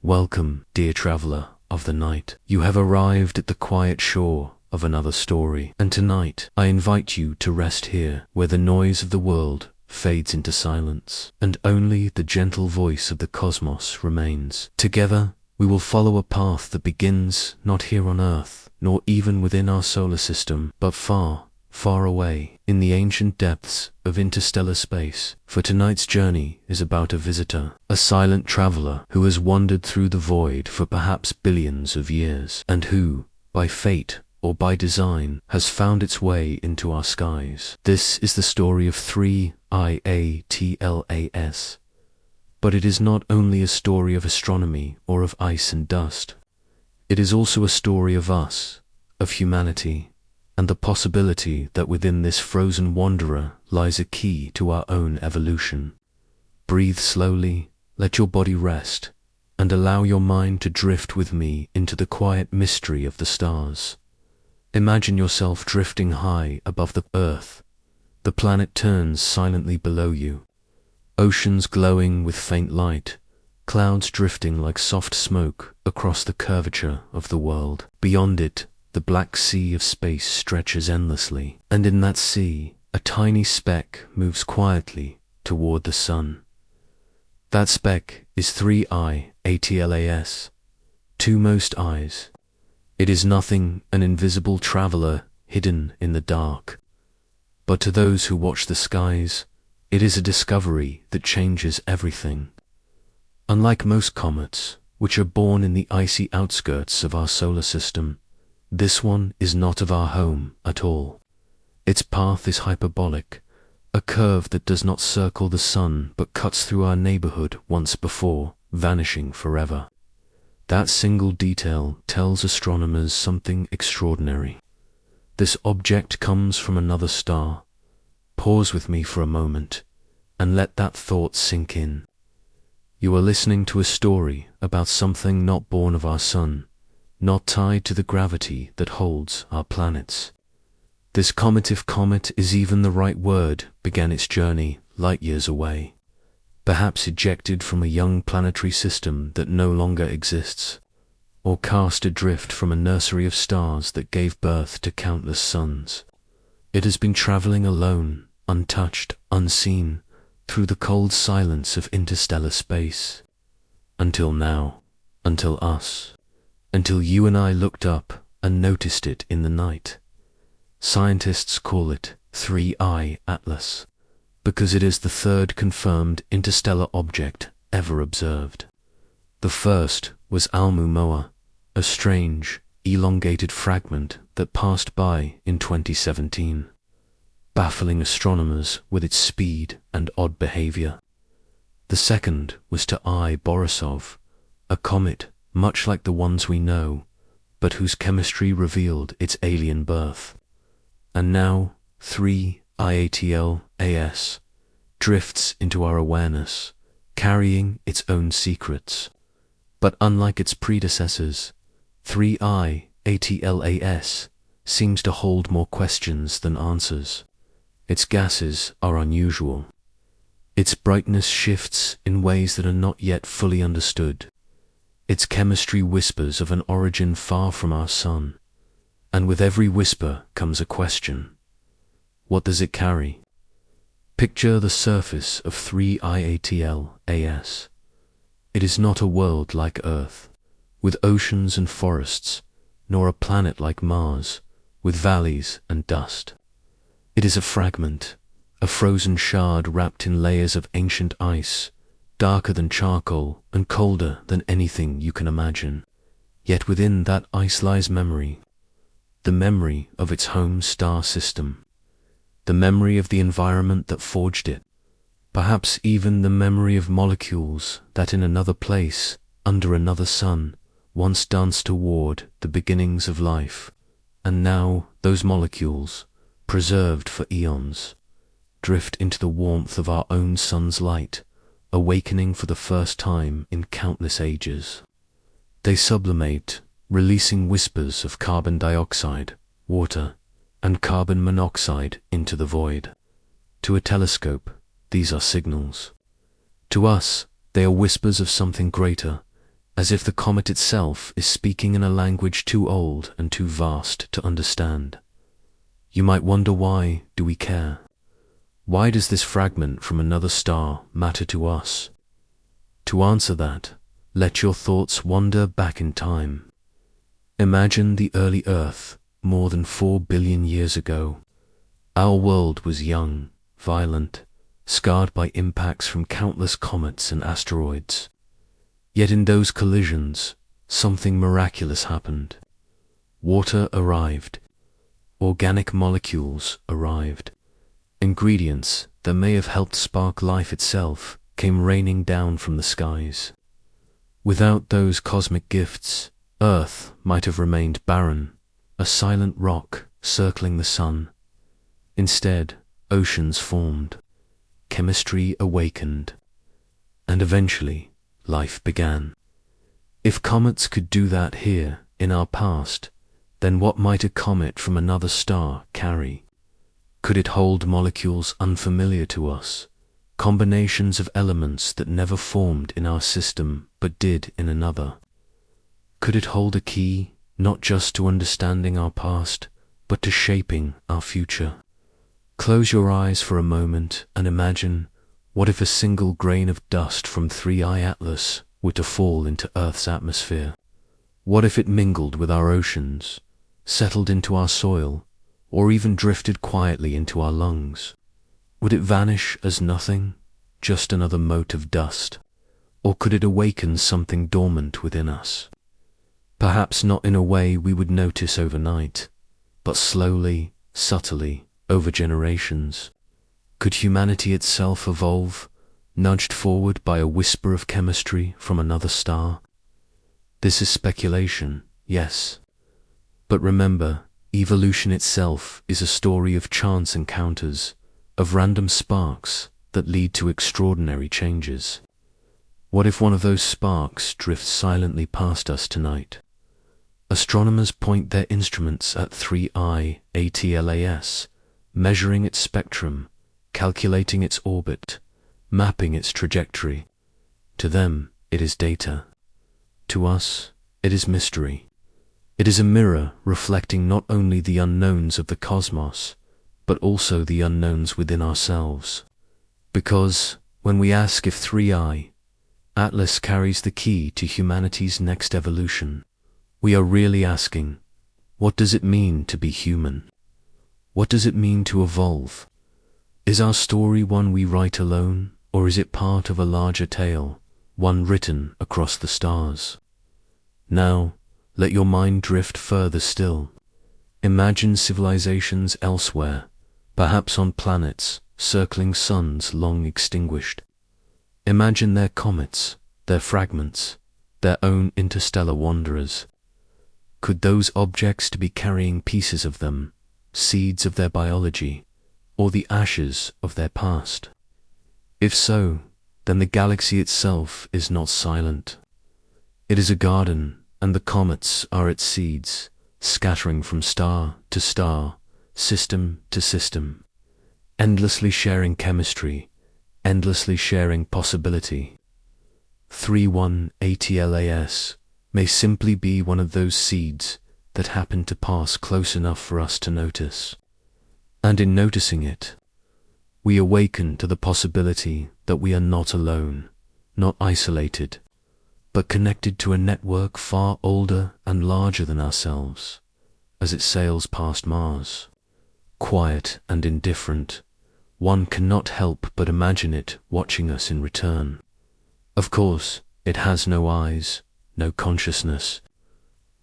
Welcome, dear traveler of the night. You have arrived at the quiet shore of another story, and tonight I invite you to rest here, where the noise of the world fades into silence, and only the gentle voice of the cosmos remains. Together, we will follow a path that begins not here on Earth, nor even within our solar system, but far, far away, in the ancient depths of interstellar space. For tonight's journey is about a visitor, a silent traveler who has wandered through the void for perhaps billions of years, and who, by fate or by design, has found its way into our skies. This is the story of 3 IATLAS. But it is not only a story of astronomy or of ice and dust. It is also a story of us, of humanity, and the possibility that within this frozen wanderer lies a key to our own evolution. Breathe slowly, let your body rest, and allow your mind to drift with me into the quiet mystery of the stars. Imagine yourself drifting high above the Earth. The planet turns silently below you. Oceans glowing with faint light, clouds drifting like soft smoke across the curvature of the world. Beyond it, the black sea of space stretches endlessly, and in that sea, a tiny speck moves quietly toward the sun. That speck is 3I ATLAS, twomost eyes. It is nothing, an invisible traveler hidden in the dark. But to those who watch the skies, it is a discovery that changes everything. Unlike most comets, which are born in the icy outskirts of our solar system, this one is not of our home at all. Its path is hyperbolic, a curve that does not circle the sun but cuts through our neighborhood once before, vanishing forever. That single detail tells astronomers something extraordinary. This object comes from another star. Pause with me for a moment, and let that thought sink in. You are listening to a story about something not born of our sun, not tied to the gravity that holds our planets. This comet, if comet is even the right word, began its journey light years away, perhaps ejected from a young planetary system that no longer exists, or cast adrift from a nursery of stars that gave birth to countless suns. It has been traveling alone, untouched, unseen, through the cold silence of interstellar space. Until now, until us, until you and I looked up and noticed it in the night. Scientists call it 3I Atlas, because it is the third confirmed interstellar object ever observed. The first was Oumuamua, a strange, elongated fragment that passed by in 2017, baffling astronomers with its speed and odd behavior. The second was to I Borisov, a comet much like the ones we know, but whose chemistry revealed its alien birth. And now 3 IATLAS drifts into our awareness, carrying its own secrets. But unlike its predecessors, 3I ATLAS seems to hold more questions than answers. Its gases are unusual. Its brightness shifts in ways that are not yet fully understood. Its chemistry whispers of an origin far from our sun, and with every whisper comes a question. What does it carry? Picture the surface of 3 IATLAS. It is not a world like Earth, with oceans and forests, nor a planet like Mars, with valleys and dust. It is a fragment, a frozen shard wrapped in layers of ancient ice, darker than charcoal and colder than anything you can imagine. Yet within that ice lies memory, the memory of its home star system, the memory of the environment that forged it, perhaps even the memory of molecules that in another place, under another sun, once danced toward the beginnings of life, and now those molecules, preserved for eons, drift into the warmth of our own sun's light, awakening for the first time in countless ages. They sublimate, releasing whispers of carbon dioxide, water, and carbon monoxide into the void. To a telescope, these are signals. To us, they are whispers of something greater, as if the comet itself is speaking in a language too old and too vast to understand. You might wonder, why do we care? Why does this fragment from another star matter to us? To answer that, let your thoughts wander back in time. Imagine the early Earth more than 4 billion years ago. Our world was young, violent, scarred by impacts from countless comets and asteroids. Yet in those collisions, something miraculous happened. Water arrived. Organic molecules arrived. Ingredients that may have helped spark life itself came raining down from the skies. Without those cosmic gifts, Earth might have remained barren, a silent rock circling the sun. Instead, oceans formed, chemistry awakened, and eventually life began. If comets could do that here in our past, then what might a comet from another star carry? Could it hold molecules unfamiliar to us, combinations of elements that never formed in our system but did in another? Could it hold a key, not just to understanding our past, but to shaping our future? Close your eyes for a moment and imagine, what if a single grain of dust from 3I Atlas were to fall into Earth's atmosphere? What if it mingled with our oceans, settled into our soil, or even drifted quietly into our lungs? Would it vanish as nothing, just another mote of dust? Or could it awaken something dormant within us? Perhaps not in a way we would notice overnight, but slowly, subtly, over generations. Could humanity itself evolve, nudged forward by a whisper of chemistry from another star? This is speculation, yes. But remember, evolution itself is a story of chance encounters, of random sparks that lead to extraordinary changes. What if one of those sparks drifts silently past us tonight? Astronomers point their instruments at 3I Atlas, measuring its spectrum, calculating its orbit, mapping its trajectory. To them, it is data. To us, it is mystery. It is a mirror reflecting not only the unknowns of the cosmos, but also the unknowns within ourselves. Because when we ask if 3I Atlas carries the key to humanity's next evolution, we are really asking, what does it mean to be human? What does it mean to evolve? Is our story one we write alone, or is it part of a larger tale, one written across the stars? Now, let your mind drift further still. Imagine civilizations elsewhere, perhaps on planets circling suns long extinguished. Imagine their comets, their fragments, their own interstellar wanderers. Could those objects to be carrying pieces of them, seeds of their biology, or the ashes of their past? If so, then the galaxy itself is not silent. It is a garden, and the comets are its seeds, scattering from star to star, system to system, endlessly sharing chemistry, endlessly sharing possibility. 3I Atlas may simply be one of those seeds that happen to pass close enough for us to notice. And in noticing it, we awaken to the possibility that we are not alone, not isolated, but connected to a network far older and larger than ourselves, as it sails past Mars. Quiet and indifferent, one cannot help but imagine it watching us in return. Of course, it has no eyes, no consciousness,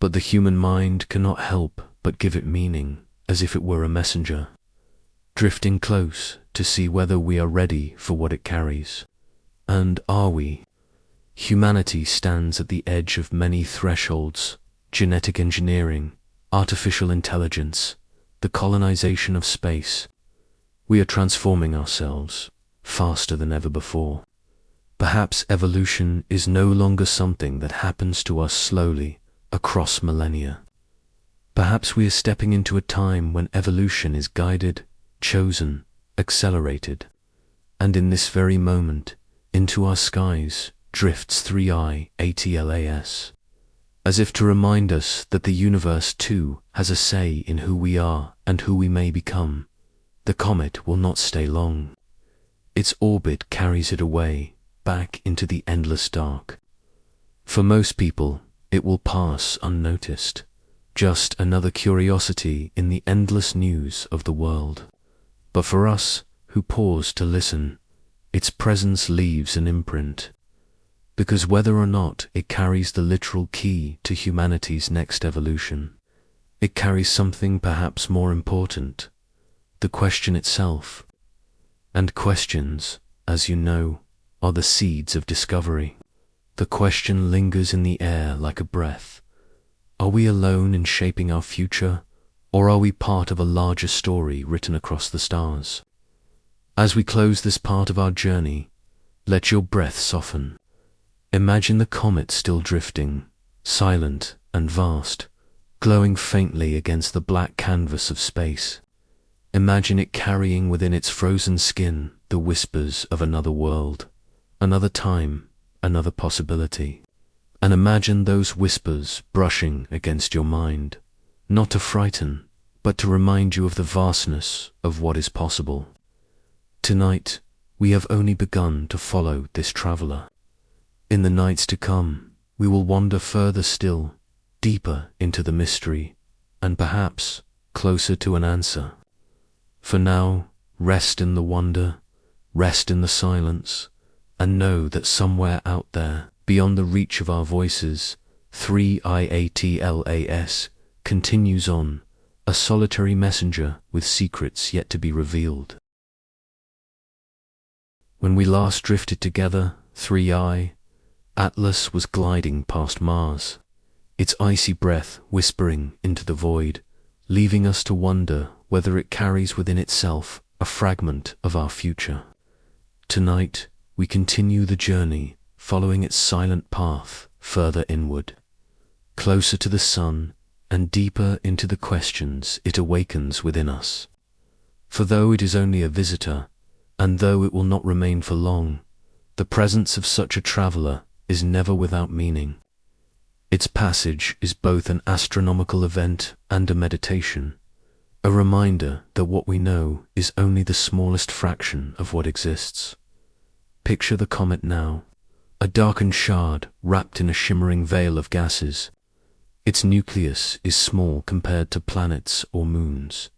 but the human mind cannot help but give it meaning, as if it were a messenger, drifting close to see whether we are ready for what it carries. And are we? Humanity stands at the edge of many thresholds: genetic engineering, artificial intelligence, the colonization of space. We are transforming ourselves faster than ever before. Perhaps evolution is no longer something that happens to us slowly across millennia. Perhaps we are stepping into a time when evolution is guided, chosen, accelerated, and in this very moment, into our skies drifts 3I ATLAS, as if to remind us that the universe too has a say in who we are and who we may become. The comet will not stay long. Its orbit carries it away, back into the endless dark. For most people, it will pass unnoticed, just another curiosity in the endless news of the world. But for us, who pause to listen, its presence leaves an imprint. Because whether or not it carries the literal key to humanity's next evolution, it carries something perhaps more important, the question itself. And questions, as you know, are the seeds of discovery. The question lingers in the air like a breath. Are we alone in shaping our future, or are we part of a larger story written across the stars? As we close this part of our journey, let your breath soften. Imagine the comet still drifting, silent and vast, glowing faintly against the black canvas of space. Imagine it carrying within its frozen skin the whispers of another world, another time, another possibility. And imagine those whispers brushing against your mind, not to frighten, but to remind you of the vastness of what is possible. Tonight, we have only begun to follow this traveler. In the nights to come, we will wander further still, deeper into the mystery, and perhaps closer to an answer. For now, rest in the wonder, rest in the silence, and know that somewhere out there, beyond the reach of our voices, 3IATLAS continues on, a solitary messenger with secrets yet to be revealed. When we last drifted together, 3I, Atlas was gliding past Mars, its icy breath whispering into the void, leaving us to wonder whether it carries within itself a fragment of our future. Tonight, we continue the journey, following its silent path further inward, closer to the sun and deeper into the questions it awakens within us. For though it is only a visitor, and though it will not remain for long, the presence of such a traveler is never without meaning. Its passage is both an astronomical event and a meditation, a reminder that what we know is only the smallest fraction of what exists. Picture the comet now, a darkened shard wrapped in a shimmering veil of gases. Its nucleus is small compared to planets or moons,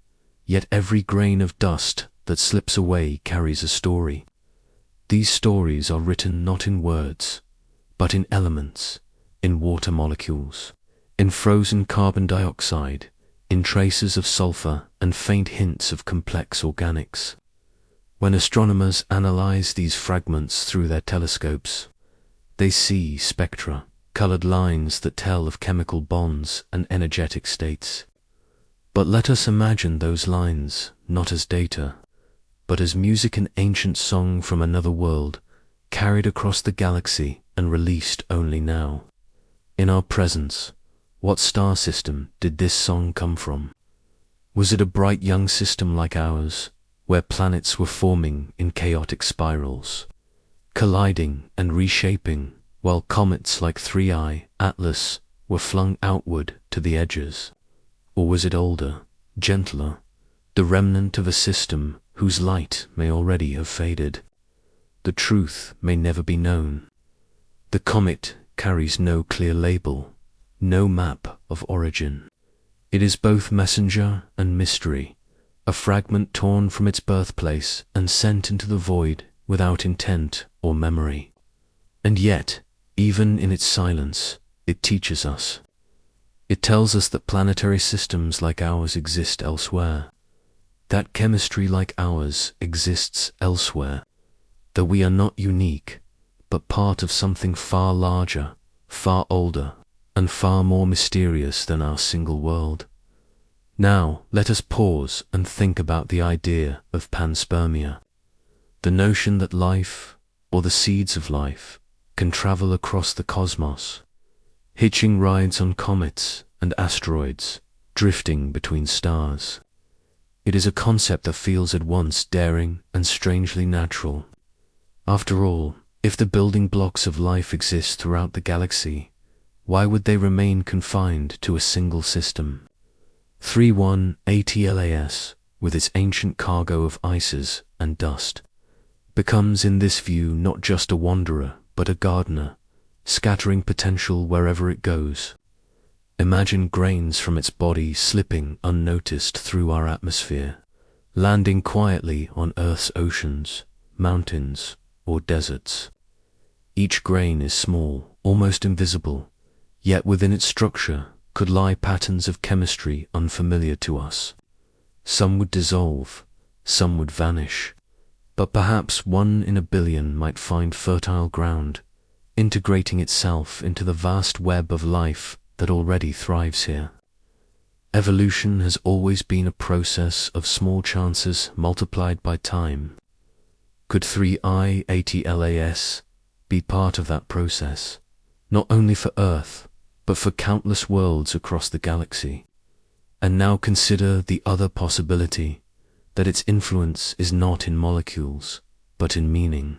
yet every grain of dust that slips away carries a story. These stories are written not in words, but in elements, in water molecules, in frozen carbon dioxide, in traces of sulfur and faint hints of complex organics. When astronomers analyze these fragments through their telescopes, they see spectra, colored lines that tell of chemical bonds and energetic states. But let us imagine those lines not as data, but as music and ancient song from another world, carried across the galaxy and released only now. In our presence, what star system did this song come from? Was it a bright young system like ours, where planets were forming in chaotic spirals, colliding and reshaping, while comets like 3I, Atlas, were flung outward to the edges? Or was it older, gentler, the remnant of a system whose light may already have faded? The truth may never be known. The comet carries no clear label, no map of origin. It is both messenger and mystery, a fragment torn from its birthplace and sent into the void without intent or memory. And yet, even in its silence, it teaches us. It tells us that planetary systems like ours exist elsewhere, that chemistry like ours exists elsewhere, that we are not unique, but part of something far larger, far older, and far more mysterious than our single world. Now, let us pause and think about the idea of panspermia, the notion that life, or the seeds of life, can travel across the cosmos, hitching rides on comets and asteroids, drifting between stars. It is a concept that feels at once daring and strangely natural. After all, If the building blocks of life exist throughout the galaxy, why would they remain confined to a single system? 3.1 ATLAS, with its ancient cargo of ices and dust, becomes in this view not just a wanderer, but a gardener, scattering potential wherever it goes. Imagine grains from its body slipping unnoticed through our atmosphere, landing quietly on Earth's oceans, mountains, or deserts. Each grain is small, almost invisible, yet within its structure could lie patterns of chemistry unfamiliar to us. Some would dissolve, some would vanish, but perhaps 1 in a billion might find fertile ground, integrating itself into the vast web of life that already thrives here. Evolution has always been a process of small chances multiplied by time. Could 3i ATLAS be part of that process, not only for Earth, but for countless worlds across the galaxy? And now consider the other possibility, that its influence is not in molecules, but in meaning.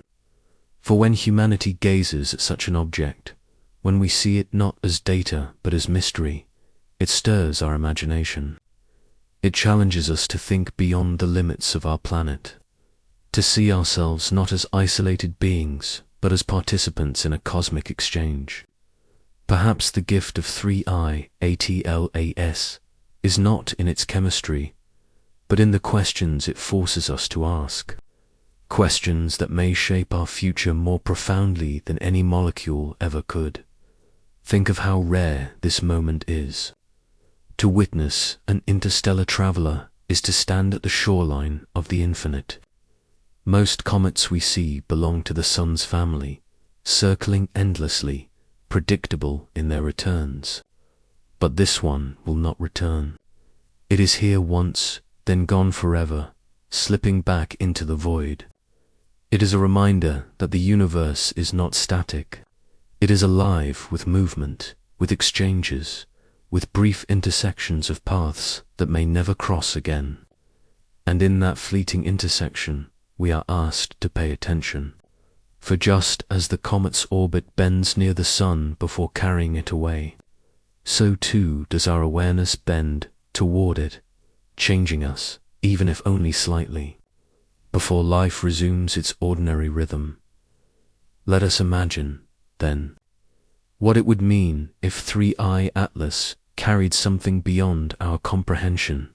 For when humanity gazes at such an object, when we see it not as data but as mystery, it stirs our imagination. It challenges us to think beyond the limits of our planet, to see ourselves not as isolated beings, but as participants in a cosmic exchange. Perhaps the gift of 3i ATLAS is not in its chemistry, but in the questions it forces us to ask. Questions that may shape our future more profoundly than any molecule ever could. Think of how rare this moment is. To witness an interstellar traveler is to stand at the shoreline of the infinite. Most comets we see belong to the Sun's family, circling endlessly, predictable in their returns. But this one will not return. It is here once, then gone forever, slipping back into the void. It is a reminder that the universe is not static. It is alive with movement, with exchanges, with brief intersections of paths that may never cross again. And in that fleeting intersection, we are asked to pay attention. For just as the comet's orbit bends near the Sun before carrying it away, so too does our awareness bend toward it, changing us, even if only slightly, before life resumes its ordinary rhythm. Let us imagine, then, what it would mean if 3i Atlas carried something beyond our comprehension.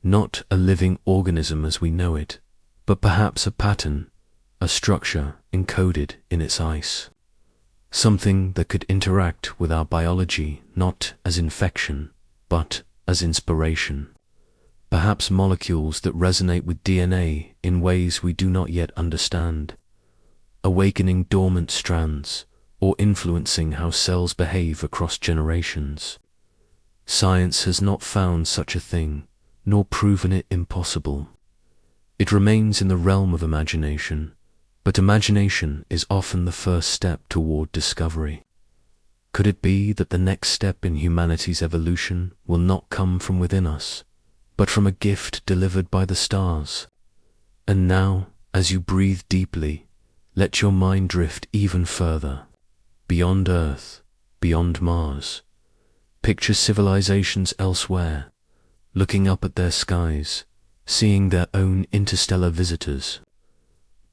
Not a living organism as we know it, but perhaps a pattern, a structure encoded in its ice. Something that could interact with our biology not as infection, but as inspiration. Perhaps molecules that resonate with DNA in ways we do not yet understand, awakening dormant strands, or influencing how cells behave across generations. Science has not found such a thing, nor proven it impossible. It remains in the realm of imagination, but imagination is often the first step toward discovery. Could it be that the next step in humanity's evolution will not come from within us, but from a gift delivered by the stars? And now, as you breathe deeply, let your mind drift even further, beyond Earth, beyond Mars. Picture civilizations elsewhere, looking up at their skies, seeing their own interstellar visitors.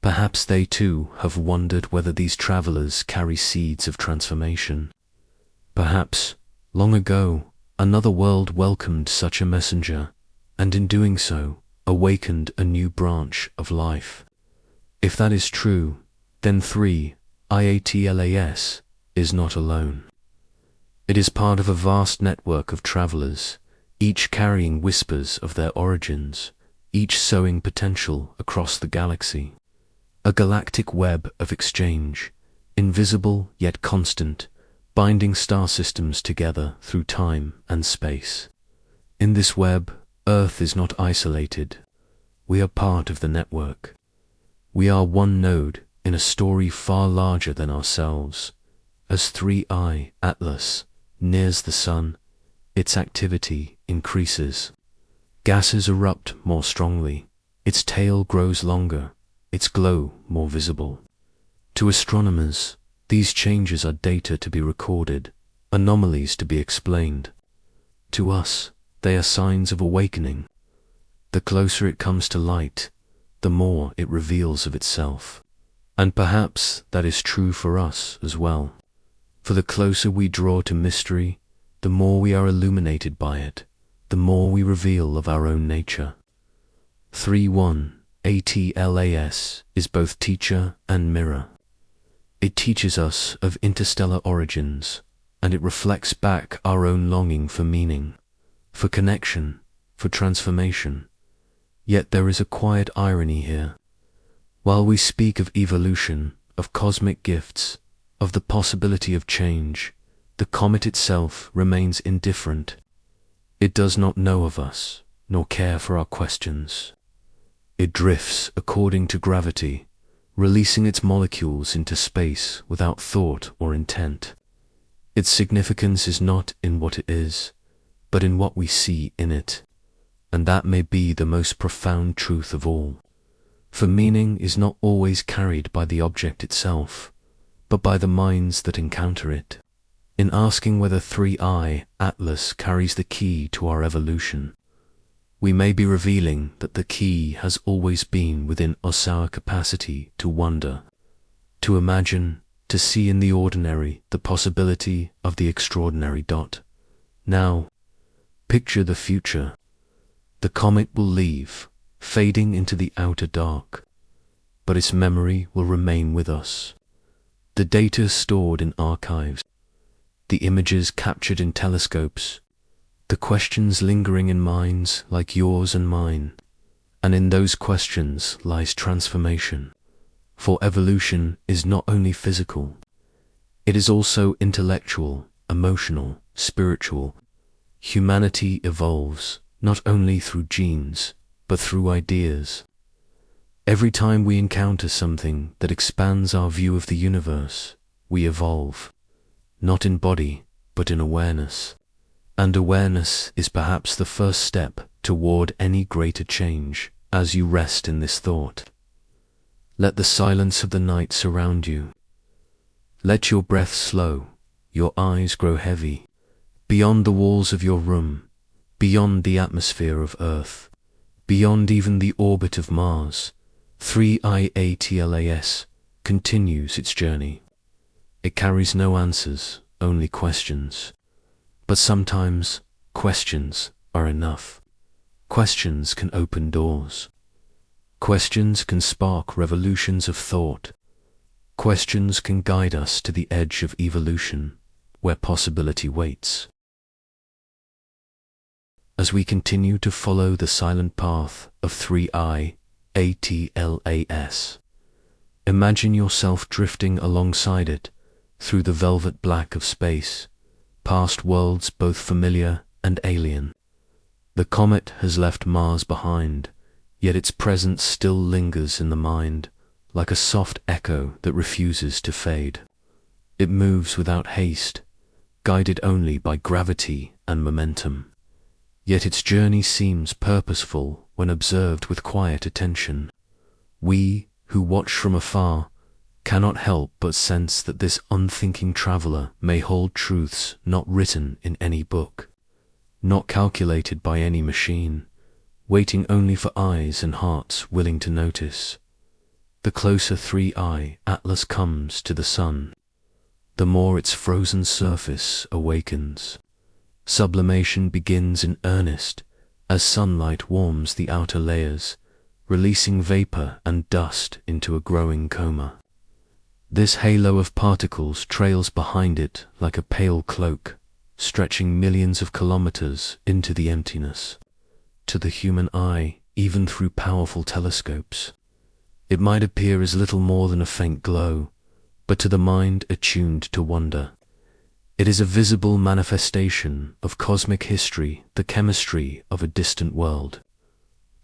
Perhaps they too have wondered whether these travelers carry seeds of transformation. Perhaps, long ago, another world welcomed such a messenger, and in doing so, awakened a new branch of life. If that is true, then 3i ATLAS is not alone. It is part of a vast network of travelers, each carrying whispers of their origins, each sowing potential across the galaxy. A galactic web of exchange, invisible yet constant, binding star systems together through time and space. In this web, Earth is not isolated. We are part of the network. We are one node in a story far larger than ourselves. As 3i Atlas nears the Sun, its activity increases. Gases erupt more strongly, its tail grows longer, its glow more visible. To astronomers, these changes are data to be recorded, anomalies to be explained. To us, they are signs of awakening. The closer it comes to light, the more it reveals of itself. And perhaps that is true for us as well. For the closer we draw to mystery, the more we are illuminated by it, the more we reveal of our own nature. 3.1 ATLAS is both teacher and mirror. It teaches us of interstellar origins, and it reflects back our own longing for meaning, for connection, for transformation. Yet there is a quiet irony here. While we speak of evolution, of cosmic gifts, of the possibility of change, the comet itself remains indifferent. It does not know of us, nor care for our questions. It drifts according to gravity, releasing its molecules into space without thought or intent. Its significance is not in what it is, but in what we see in it. And that may be the most profound truth of all. For meaning is not always carried by the object itself, but by the minds that encounter it. In asking whether 3i Atlas carries the key to our evolution, we may be revealing that the key has always been within us, our capacity to wonder, to imagine, to see in the ordinary the possibility of the extraordinary. Now, picture the future. The comet will leave, fading into the outer dark, but its memory will remain with us. The data stored in archives, the images captured in telescopes, the questions lingering in minds like yours and mine, and in those questions lies transformation. For evolution is not only physical, it is also intellectual, emotional, spiritual. Humanity evolves, not only through genes, but through ideas. Every time we encounter something that expands our view of the universe, we evolve, not in body, but in awareness. And awareness is perhaps the first step toward any greater change. As you rest in this thought, let the silence of the night surround you. Let your breath slow, your eyes grow heavy. Beyond the walls of your room, beyond the atmosphere of Earth, beyond even the orbit of Mars, 3i Atlas continues its journey. It carries no answers, only questions. But sometimes questions are enough. Questions can open doors. Questions can spark revolutions of thought. Questions can guide us to the edge of evolution, where possibility waits. As we continue to follow the silent path of 3i Atlas, imagine yourself drifting alongside it through the velvet black of space, past worlds both familiar and alien. The comet has left Mars behind, yet its presence still lingers in the mind, like a soft echo that refuses to fade. It moves without haste, guided only by gravity and momentum. Yet its journey seems purposeful when observed with quiet attention. We, who watch from afar, cannot help but sense that this unthinking traveler may hold truths not written in any book, not calculated by any machine, waiting only for eyes and hearts willing to notice. The closer 3i Atlas comes to the sun, the more its frozen surface awakens. Sublimation begins in earnest as sunlight warms the outer layers, releasing vapor and dust into a growing coma. This halo of particles trails behind it like a pale cloak, stretching millions of kilometers into the emptiness. To the human eye, even through powerful telescopes, it might appear as little more than a faint glow, but to the mind attuned to wonder, it is a visible manifestation of cosmic history, the chemistry of a distant world,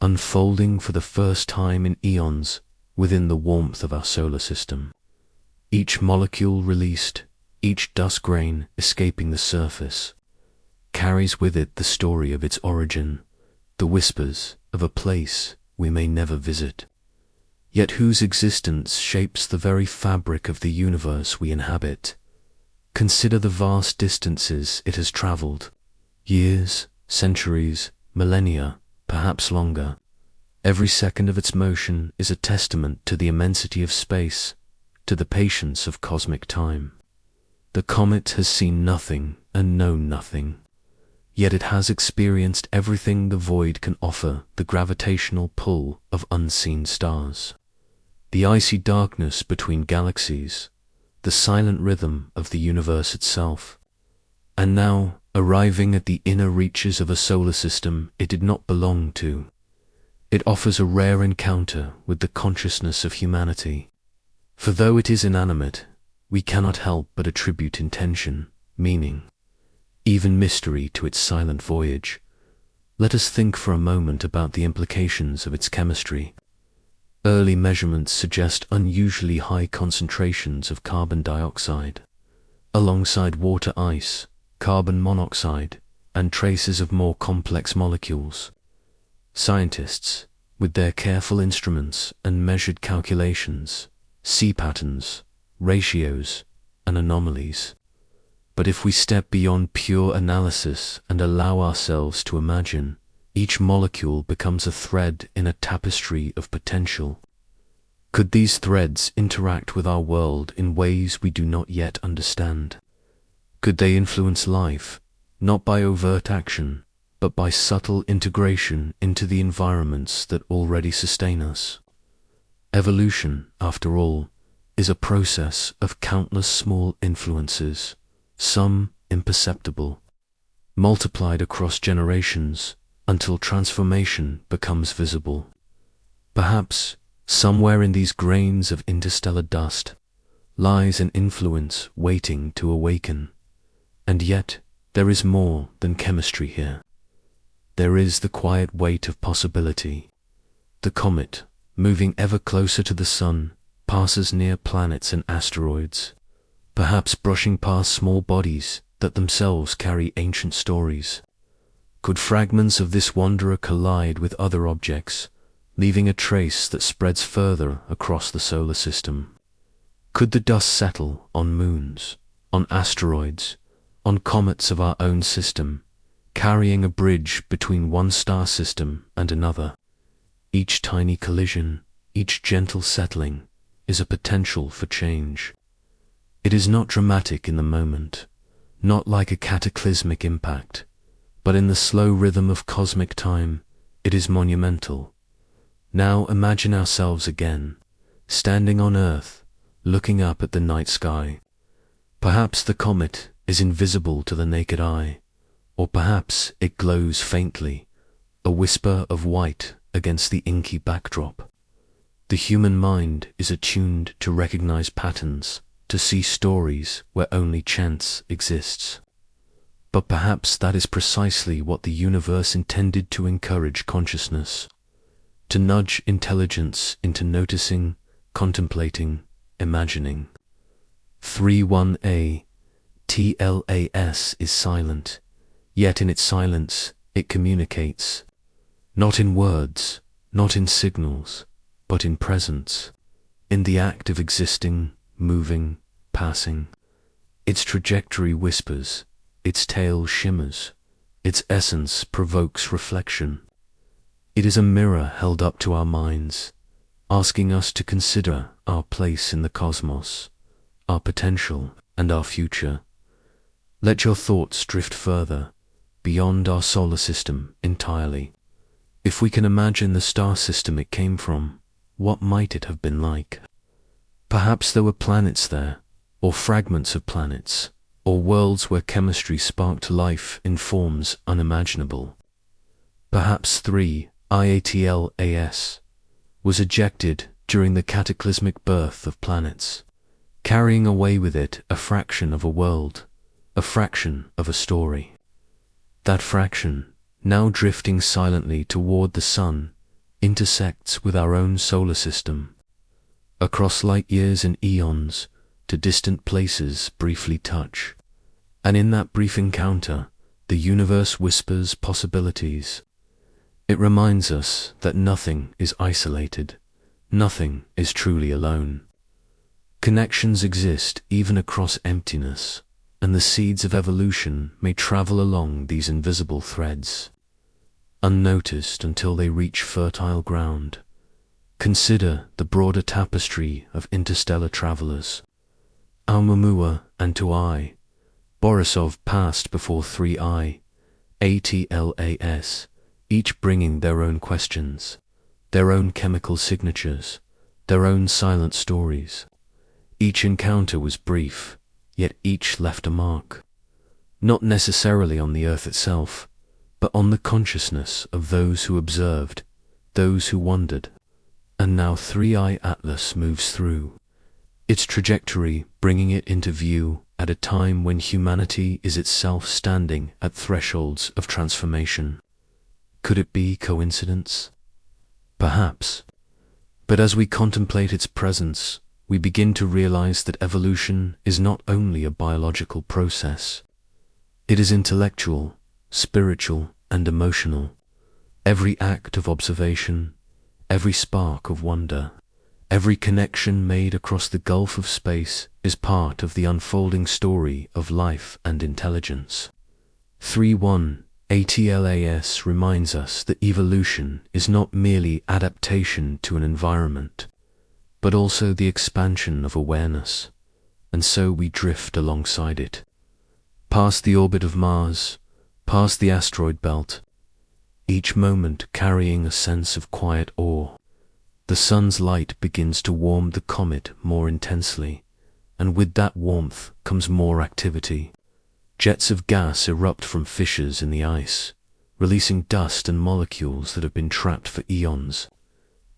unfolding for the first time in eons within the warmth of our solar system. Each molecule released, each dust grain escaping the surface, carries with it the story of its origin, the whispers of a place we may never visit. yet whose existence shapes the very fabric of the universe we inhabit. Consider the vast distances it has traveled. Years, centuries, millennia, perhaps longer. Every second of its motion is a testament to the immensity of space, to the patience of cosmic time. The comet has seen nothing and known nothing, yet it has experienced everything the void can offer: the gravitational pull of unseen stars, the icy darkness between galaxies, the silent rhythm of the universe itself. And now, arriving at the inner reaches of a solar system it did not belong to, it offers a rare encounter with the consciousness of humanity. For though it is inanimate, we cannot help but attribute intention, meaning, even mystery to its silent voyage. Let us think for a moment about the implications of its chemistry. Early measurements suggest unusually high concentrations of carbon dioxide, alongside water ice, carbon monoxide, and traces of more complex molecules. Scientists, with their careful instruments and measured calculations, see patterns, ratios, and anomalies. But if we step beyond pure analysis and allow ourselves to imagine, each molecule becomes a thread in a tapestry of potential. Could these threads interact with our world in ways we do not yet understand? Could they influence life, not by overt action, but by subtle integration into the environments that already sustain us? Evolution, after all, is a process of countless small influences, some imperceptible, multiplied across generations until transformation becomes visible. Perhaps, somewhere in these grains of interstellar dust, lies an influence waiting to awaken. And yet, there is more than chemistry here. There is the quiet weight of possibility. The comet, moving ever closer to the sun, passes near planets and asteroids, perhaps brushing past small bodies that themselves carry ancient stories. Could fragments of this wanderer collide with other objects, leaving a trace that spreads further across the solar system? Could the dust settle on moons, on asteroids, on comets of our own system, carrying a bridge between one star system and another? Each tiny collision, each gentle settling, is a potential for change. It is not dramatic in the moment, not like a cataclysmic impact, but in the slow rhythm of cosmic time, it is monumental. Now imagine ourselves again, standing on Earth, looking up at the night sky. Perhaps the comet is invisible to the naked eye, or perhaps it glows faintly, a whisper of white against the inky backdrop. The human mind is attuned to recognize patterns, to see stories where only chance exists. But perhaps that is precisely what the universe intended to encourage consciousness, to nudge intelligence into noticing, contemplating, imagining. 31a. TLAS is silent, yet in its silence it communicates, not in words, not in signals, but in presence, in the act of existing, moving, passing. Its trajectory whispers, its tail shimmers, its essence provokes reflection. It is a mirror held up to our minds, asking us to consider our place in the cosmos, our potential and our future. Let your thoughts drift further, beyond our solar system entirely. If we can imagine the star system it came from, what might it have been like? Perhaps there were planets there, or fragments of planets, or worlds where chemistry sparked life in forms unimaginable. Perhaps 3IATLAS was ejected during the cataclysmic birth of planets, carrying away with it a fraction of a world, a fraction of a story. That fraction, now drifting silently toward the sun, intersects with our own solar system. Across light years and eons, to distant places briefly touch. And in that brief encounter, the universe whispers possibilities. It reminds us that nothing is isolated, Nothing is truly alone. Connections exist even across emptiness, and the seeds of evolution may travel along these invisible threads, unnoticed until they reach fertile ground. Consider the broader tapestry of interstellar travelers. Oumuamua and Tuai, Borisov passed before 3I, ATLAS, each bringing their own questions, their own chemical signatures, their own silent stories. Each encounter was brief, yet each left a mark, not necessarily on the Earth itself, but on the consciousness of those who observed, those who wondered. And now 3I Atlas moves through, its trajectory bringing it into view at a time when humanity is itself standing at thresholds of transformation. Could it be coincidence? Perhaps. But as we contemplate its presence, we begin to realize that evolution is not only a biological process. It is intellectual, spiritual, and emotional. Every act of observation, every spark of wonder, every connection made across the gulf of space is part of the unfolding story of life and intelligence. 3.1 ATLAS reminds us that evolution is not merely adaptation to an environment, but also the expansion of awareness, and so we drift alongside it, past the orbit of Mars, past the asteroid belt, each moment carrying a sense of quiet awe. The sun's light begins to warm the comet more intensely, and with that warmth comes more activity. Jets of gas erupt from fissures in the ice, releasing dust and molecules that have been trapped for eons.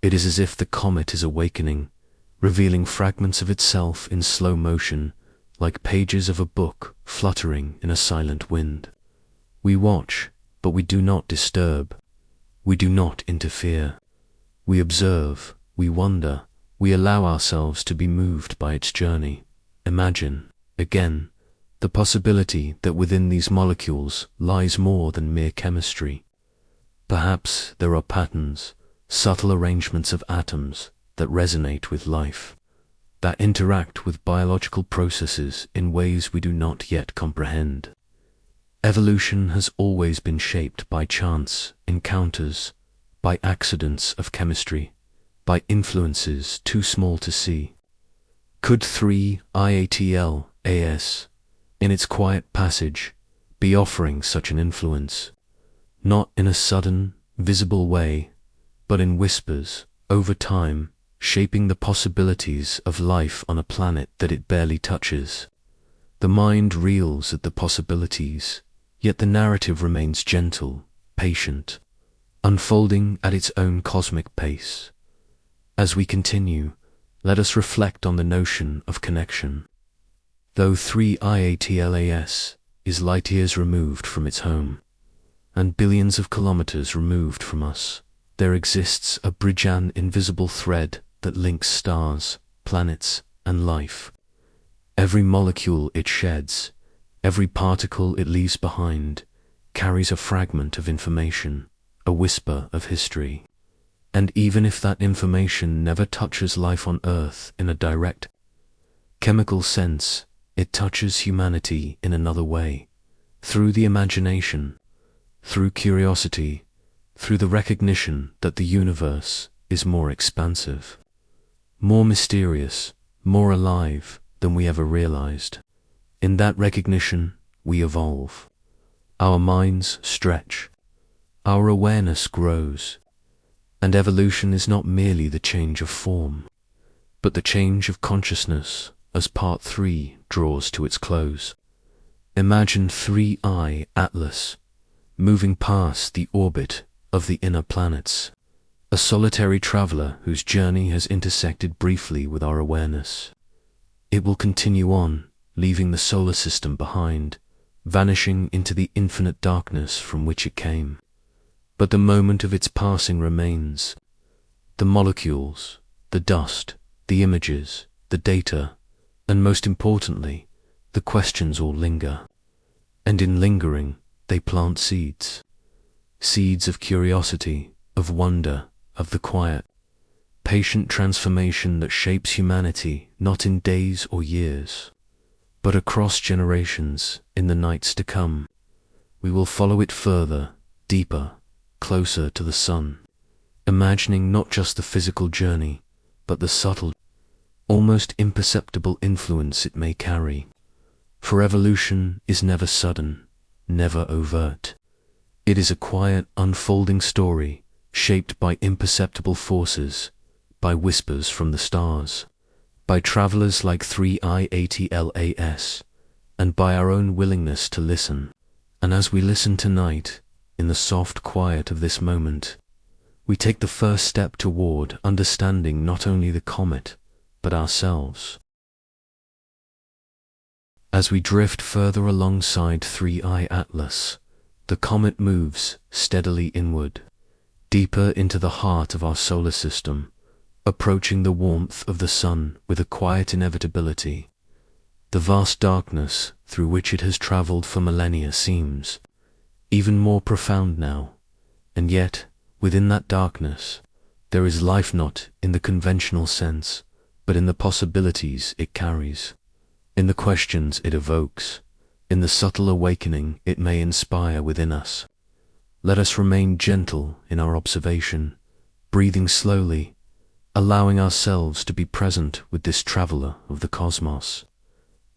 It is as if the comet is awakening, revealing fragments of itself in slow motion, like pages of a book fluttering in a silent wind. We watch, but we do not disturb. We do not interfere. We observe, we wonder, we allow ourselves to be moved by its journey. Imagine, again, the possibility that within these molecules lies more than mere chemistry. Perhaps there are patterns, subtle arrangements of atoms that resonate with life, that interact with biological processes in ways we do not yet comprehend. Evolution has always been shaped by chance, encounters, by accidents of chemistry, by influences too small to see. Could 3IATLAS, in its quiet passage, be offering such an influence, not in a sudden, visible way, but in whispers, over time, shaping the possibilities of life on a planet that it barely touches? The mind reels at the possibilities, yet the narrative remains gentle, patient, unfolding at its own cosmic pace. As we continue, let us reflect on the notion of connection. Though 3IATLAS is light years removed from its home, and billions of kilometers removed from us, there exists a bridge-an invisible thread that links stars, planets, and life. Every molecule it sheds, every particle it leaves behind, carries a fragment of information, a whisper of history. And even if that information never touches life on Earth in a direct, chemical sense, it touches humanity in another way, through the imagination, through curiosity, through the recognition that the universe is more expansive, more mysterious, more alive than we ever realized. In that recognition, we evolve. Our minds stretch. Our awareness grows. And evolution is not merely the change of form, but the change of consciousness as Part 3 draws to its close. Imagine 3I Atlas moving past the orbit of the inner planets, a solitary traveler whose journey has intersected briefly with our awareness. It will continue on, leaving the solar system behind, vanishing into the infinite darkness from which it came. But the moment of its passing remains. The molecules, the dust, the images, the data, and most importantly, the questions all linger. And in lingering, they plant seeds. Seeds of curiosity, of wonder, of the quiet. patient transformation that shapes humanity not in days or years, but across generations in the nights to come. We will follow it further, deeper, closer to the sun, imagining not just the physical journey, but the subtle, almost imperceptible influence it may carry. For evolution is never sudden, never overt. It is a quiet, unfolding story, shaped by imperceptible forces, by whispers from the stars, by travelers like 3i-ATLAS, and by our own willingness to listen. And as we listen tonight, in the soft quiet of this moment, we take the first step toward understanding not only the comet, but ourselves. As we drift further alongside 3i Atlas, the comet moves steadily inward, deeper into the heart of our solar system, approaching the warmth of the sun with a quiet inevitability. The vast darkness through which it has traveled for millennia seems even more profound now, and yet, within that darkness, there is life not in the conventional sense, but in the possibilities it carries, in the questions it evokes, in the subtle awakening it may inspire within us. Let us remain gentle in our observation, breathing slowly, allowing ourselves to be present with this traveler of the cosmos,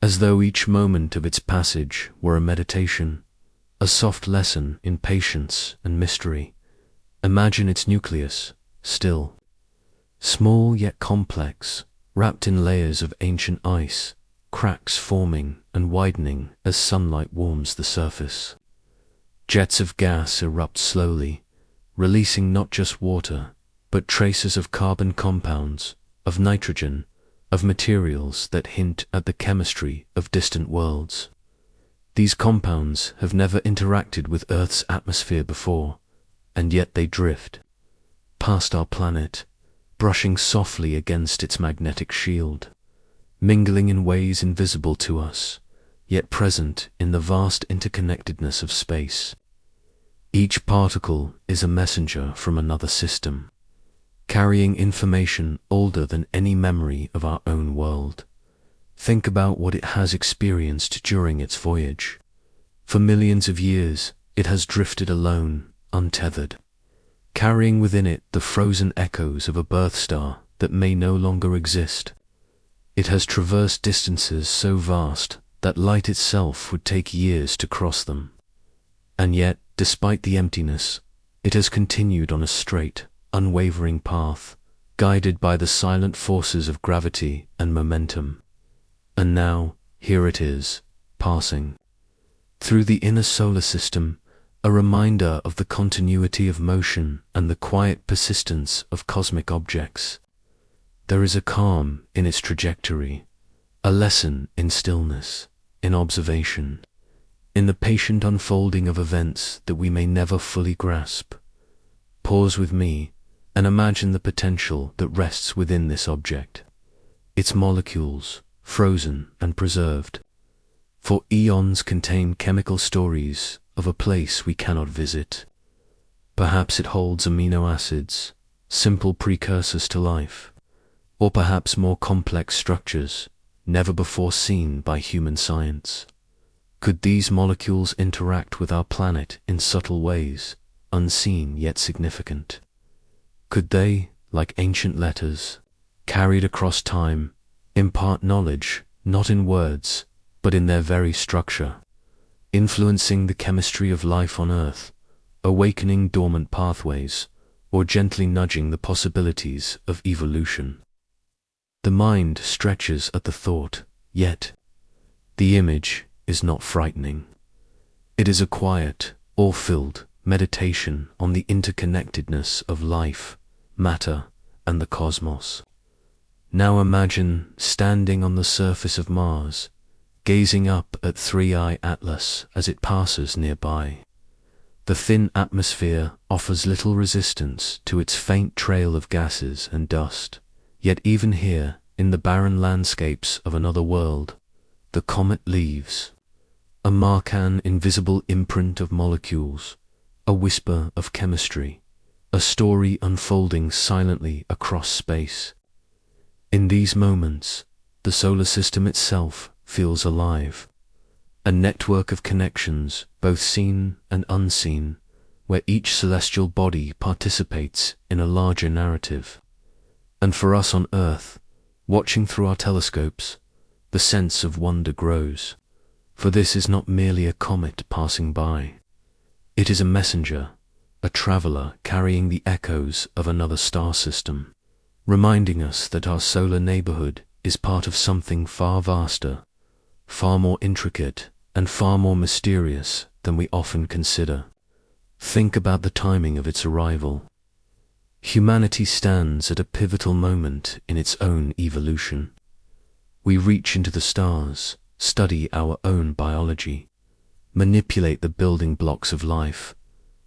as though each moment of its passage were a meditation, a soft lesson in patience and mystery. Imagine its nucleus, still, small yet complex, wrapped in layers of ancient ice, cracks forming and widening as sunlight warms the surface. Jets of gas erupt slowly, releasing not just water, but traces of carbon compounds, of nitrogen, of materials that hint at the chemistry of distant worlds. These compounds have never interacted with Earth's atmosphere before, and yet they drift past our planet, brushing softly against its magnetic shield, mingling in ways invisible to us, yet present in the vast interconnectedness of space. Each particle is a messenger from another system, carrying information older than any memory of our own world. Think about what it has experienced during its voyage. For millions of years, it has drifted alone, untethered, carrying within it the frozen echoes of a birth star that may no longer exist. It has traversed distances so vast that light itself would take years to cross them. And yet, despite the emptiness, it has continued on a straight, unwavering path, guided by the silent forces of gravity and momentum. And now, here it is, passing through the inner solar system, a reminder of the continuity of motion and the quiet persistence of cosmic objects. There is a calm in its trajectory, a lesson in stillness, in observation, in the patient unfolding of events that we may never fully grasp. Pause with me and imagine the potential that rests within this object, its molecules, frozen and preserved. For eons contain chemical stories of a place we cannot visit. Perhaps it holds amino acids, simple precursors to life, or perhaps more complex structures, never before seen by human science. Could these molecules interact with our planet in subtle ways, unseen yet significant? Could they, like ancient letters, carried across time, impart knowledge, not in words, but in their very structure, influencing the chemistry of life on Earth, awakening dormant pathways, or gently nudging the possibilities of evolution? The mind stretches at the thought, yet the image is not frightening. It is a quiet, awe-filled meditation on the interconnectedness of life, matter, and the cosmos. Now imagine standing on the surface of Mars, gazing up at 3i Atlas as it passes nearby. The thin atmosphere offers little resistance to its faint trail of gases and dust, yet even here, in the barren landscapes of another world, the comet leaves a mark, an invisible imprint of molecules, a whisper of chemistry, a story unfolding silently across space. In these moments, the solar system itself feels alive, a network of connections, both seen and unseen, where each celestial body participates in a larger narrative. And for us on Earth, watching through our telescopes, the sense of wonder grows, for this is not merely a comet passing by. It is a messenger, a traveler carrying the echoes of another star system, reminding us that our solar neighborhood is part of something far vaster, far more intricate, and far more mysterious than we often consider. Think about the timing of its arrival. Humanity stands at a pivotal moment in its own evolution. We reach into the stars, study our own biology, manipulate the building blocks of life,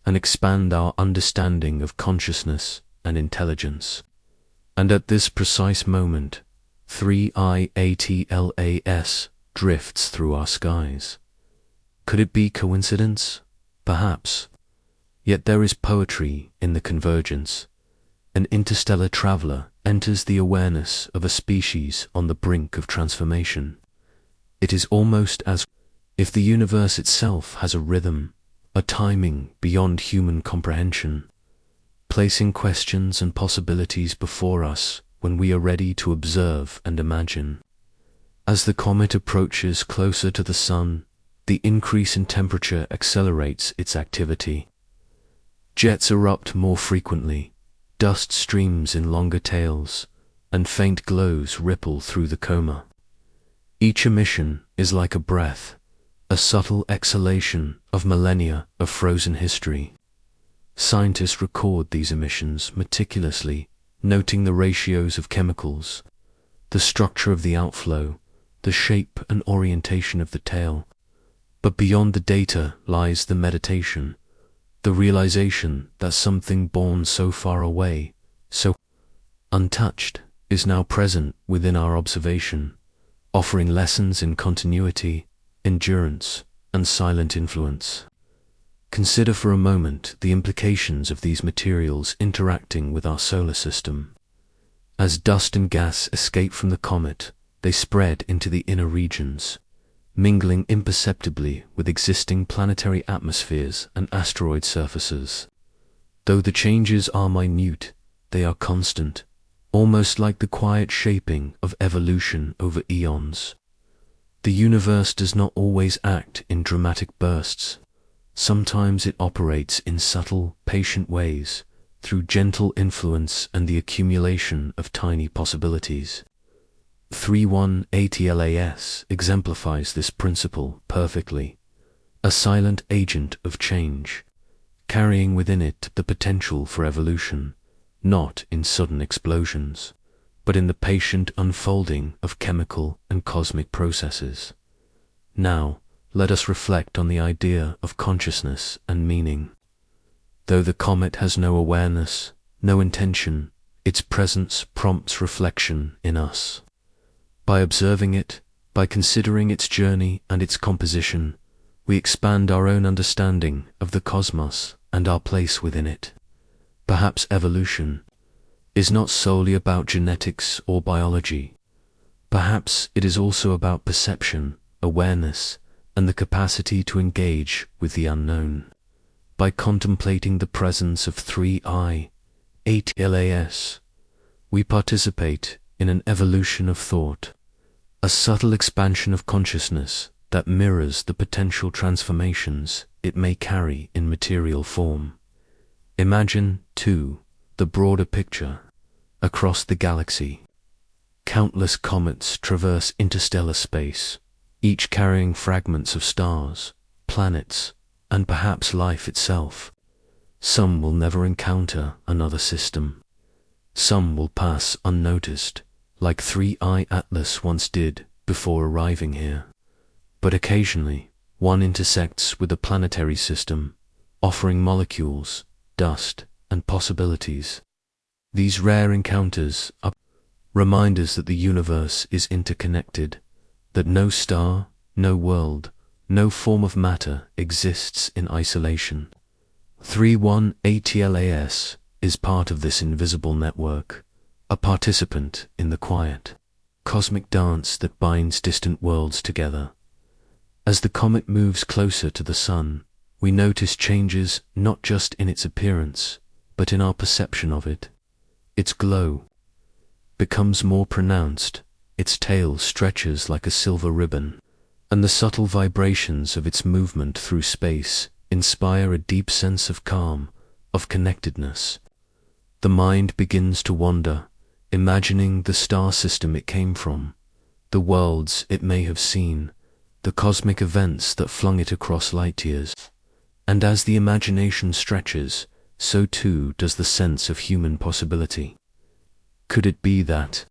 and expand our understanding of consciousness and intelligence. And at this precise moment, 3I-ATLAS drifts through our skies. Could it be coincidence? Perhaps. Yet there is poetry in the convergence. An interstellar traveler enters the awareness of a species on the brink of transformation. It is almost as if the universe itself has a rhythm, a timing beyond human comprehension, placing questions and possibilities before us when we are ready to observe and imagine. As the comet approaches closer to the sun, the increase in temperature accelerates its activity. Jets erupt more frequently, dust streams in longer tails, and faint glows ripple through the coma. Each emission is like a breath, a subtle exhalation of millennia of frozen history. Scientists record these emissions meticulously, noting the ratios of chemicals, the structure of the outflow, the shape and orientation of the tail. But beyond the data lies the meditation, the realization that something born so far away, so untouched, is now present within our observation, offering lessons in continuity, endurance, and silent influence. Consider for a moment the implications of these materials interacting with our solar system. As dust and gas escape from the comet, they spread into the inner regions, mingling imperceptibly with existing planetary atmospheres and asteroid surfaces. Though the changes are minute, they are constant, almost like the quiet shaping of evolution over eons. The universe does not always act in dramatic bursts. Sometimes it operates in subtle, patient ways, through gentle influence and the accumulation of tiny possibilities. 3.1-ATLAS exemplifies this principle perfectly, a silent agent of change, carrying within it the potential for evolution, not in sudden explosions, but in the patient unfolding of chemical and cosmic processes. Now, let us reflect on the idea of consciousness and meaning. Though the comet has no awareness, no intention, its presence prompts reflection in us. By observing it, by considering its journey and its composition, we expand our own understanding of the cosmos and our place within it. Perhaps evolution is not solely about genetics or biology. Perhaps it is also about perception, awareness, and the capacity to engage with the unknown. By contemplating the presence of 3I-ATLAS, we participate in an evolution of thought, a subtle expansion of consciousness that mirrors the potential transformations it may carry in material form. Imagine, too, the broader picture. Across the galaxy, countless comets traverse interstellar space, each carrying fragments of stars, planets, and perhaps life itself. Some will never encounter another system. Some will pass unnoticed, like 3I-ATLAS once did before arriving here. But occasionally, one intersects with a planetary system, offering molecules, dust, and possibilities. These rare encounters are reminders that the universe is interconnected, that no star, no world, no form of matter exists in isolation. 3.1-ATLAS is part of this invisible network, a participant in the quiet, cosmic dance that binds distant worlds together. As the comet moves closer to the Sun, we notice changes not just in its appearance, but in our perception of it. Its glow becomes more pronounced, its tail stretches like a silver ribbon, and the subtle vibrations of its movement through space inspire a deep sense of calm, of connectedness. The mind begins to wander, imagining the star system it came from, the worlds it may have seen, the cosmic events that flung it across light years. And as the imagination stretches, so too does the sense of human possibility. Could it be that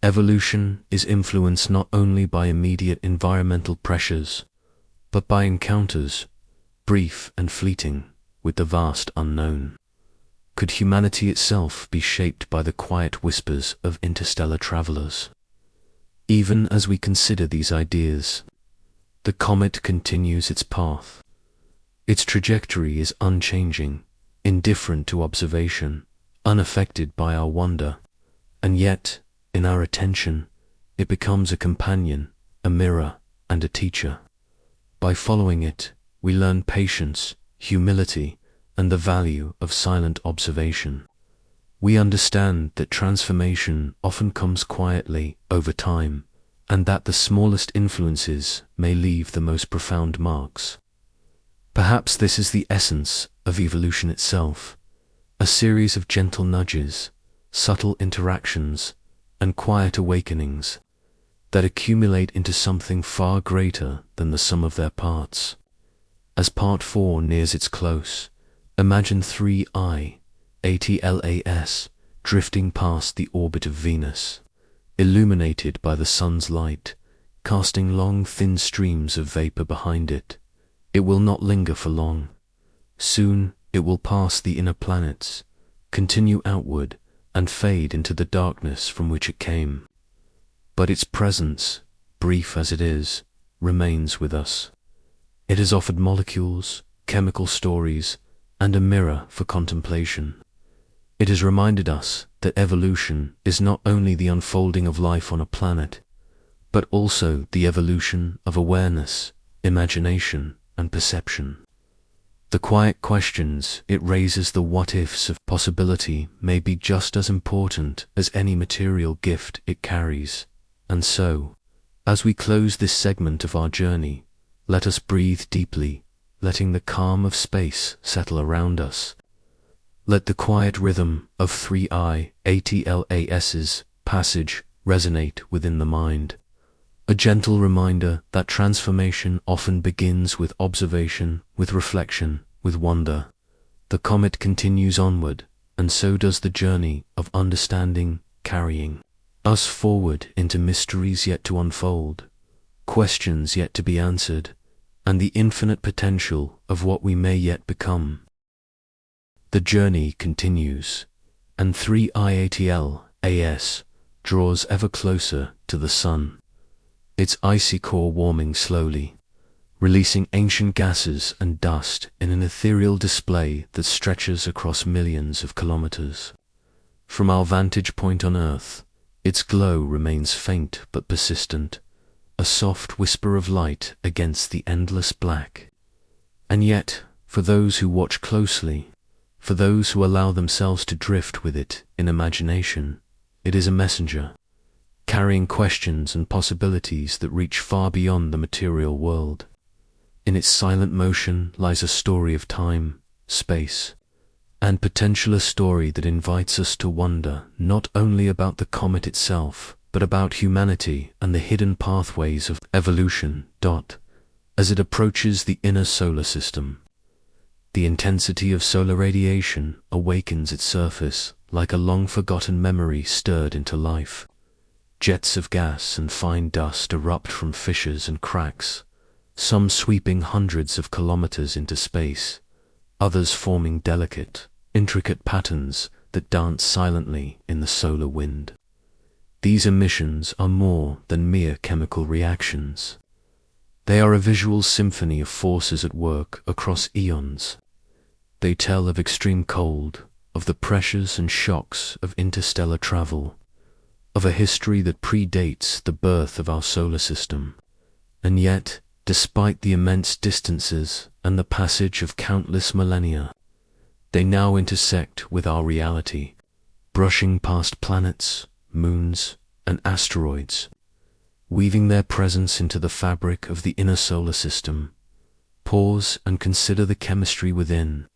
evolution is influenced not only by immediate environmental pressures, but by encounters, brief and fleeting, with the vast unknown? Could humanity itself be shaped by the quiet whispers of interstellar travelers? Even as we consider these ideas, the comet continues its path. Its trajectory is unchanging, indifferent to observation, unaffected by our wonder, and yet, in our attention, it becomes a companion, a mirror, and a teacher. By following it, we learn patience, humility, and the value of silent observation. We understand that transformation often comes quietly over time, and that the smallest influences may leave the most profound marks. Perhaps this is the essence of evolution itself, a series of gentle nudges, subtle interactions, and quiet awakenings that accumulate into something far greater than the sum of their parts. As Part 4 nears its close, imagine 3I, ATLAS, drifting past the orbit of Venus, illuminated by the sun's light, casting long thin streams of vapor behind it. It will not linger for long. Soon it will pass the inner planets, continue outward, and fade into the darkness from which it came. But its presence, brief as it is, remains with us. It has offered molecules, chemical stories, and a mirror for contemplation. It has reminded us that evolution is not only the unfolding of life on a planet, but also the evolution of awareness, imagination, and perception. The quiet questions it raises, the what-ifs of possibility, may be just as important as any material gift it carries. And so, as we close this segment of our journey, let us breathe deeply, letting the calm of space settle around us. Let the quiet rhythm of 3I, ATLAS's passage resonate within the mind, a gentle reminder that transformation often begins with observation, with reflection, with wonder. The comet continues onward, and so does the journey of understanding, carrying us forward into mysteries yet to unfold, questions yet to be answered, and the infinite potential of what we may yet become. The journey continues, and 3IATLAS draws ever closer to the sun, its icy core warming slowly, releasing ancient gases and dust in an ethereal display that stretches across millions of kilometers. From our vantage point on Earth, its glow remains faint but persistent, a soft whisper of light against the endless black. And yet, for those who watch closely, for those who allow themselves to drift with it in imagination, it is a messenger, carrying questions and possibilities that reach far beyond the material world. In its silent motion lies a story of time, space, and potential, a story that invites us to wonder not only about the comet itself, but about humanity and the hidden pathways of evolution. As it approaches the inner solar system, the intensity of solar radiation awakens its surface like a long-forgotten memory stirred into life. Jets of gas and fine dust erupt from fissures and cracks, some sweeping hundreds of kilometers into space, others forming delicate, intricate patterns that dance silently in the solar wind. These emissions are more than mere chemical reactions. They are a visual symphony of forces at work across eons. They tell of extreme cold, of the pressures and shocks of interstellar travel, of a history that predates the birth of our solar system. And yet, despite the immense distances and the passage of countless millennia, they now intersect with our reality, brushing past planets, moons, and asteroids, weaving their presence into the fabric of the inner solar system. Pause and consider the chemistry within.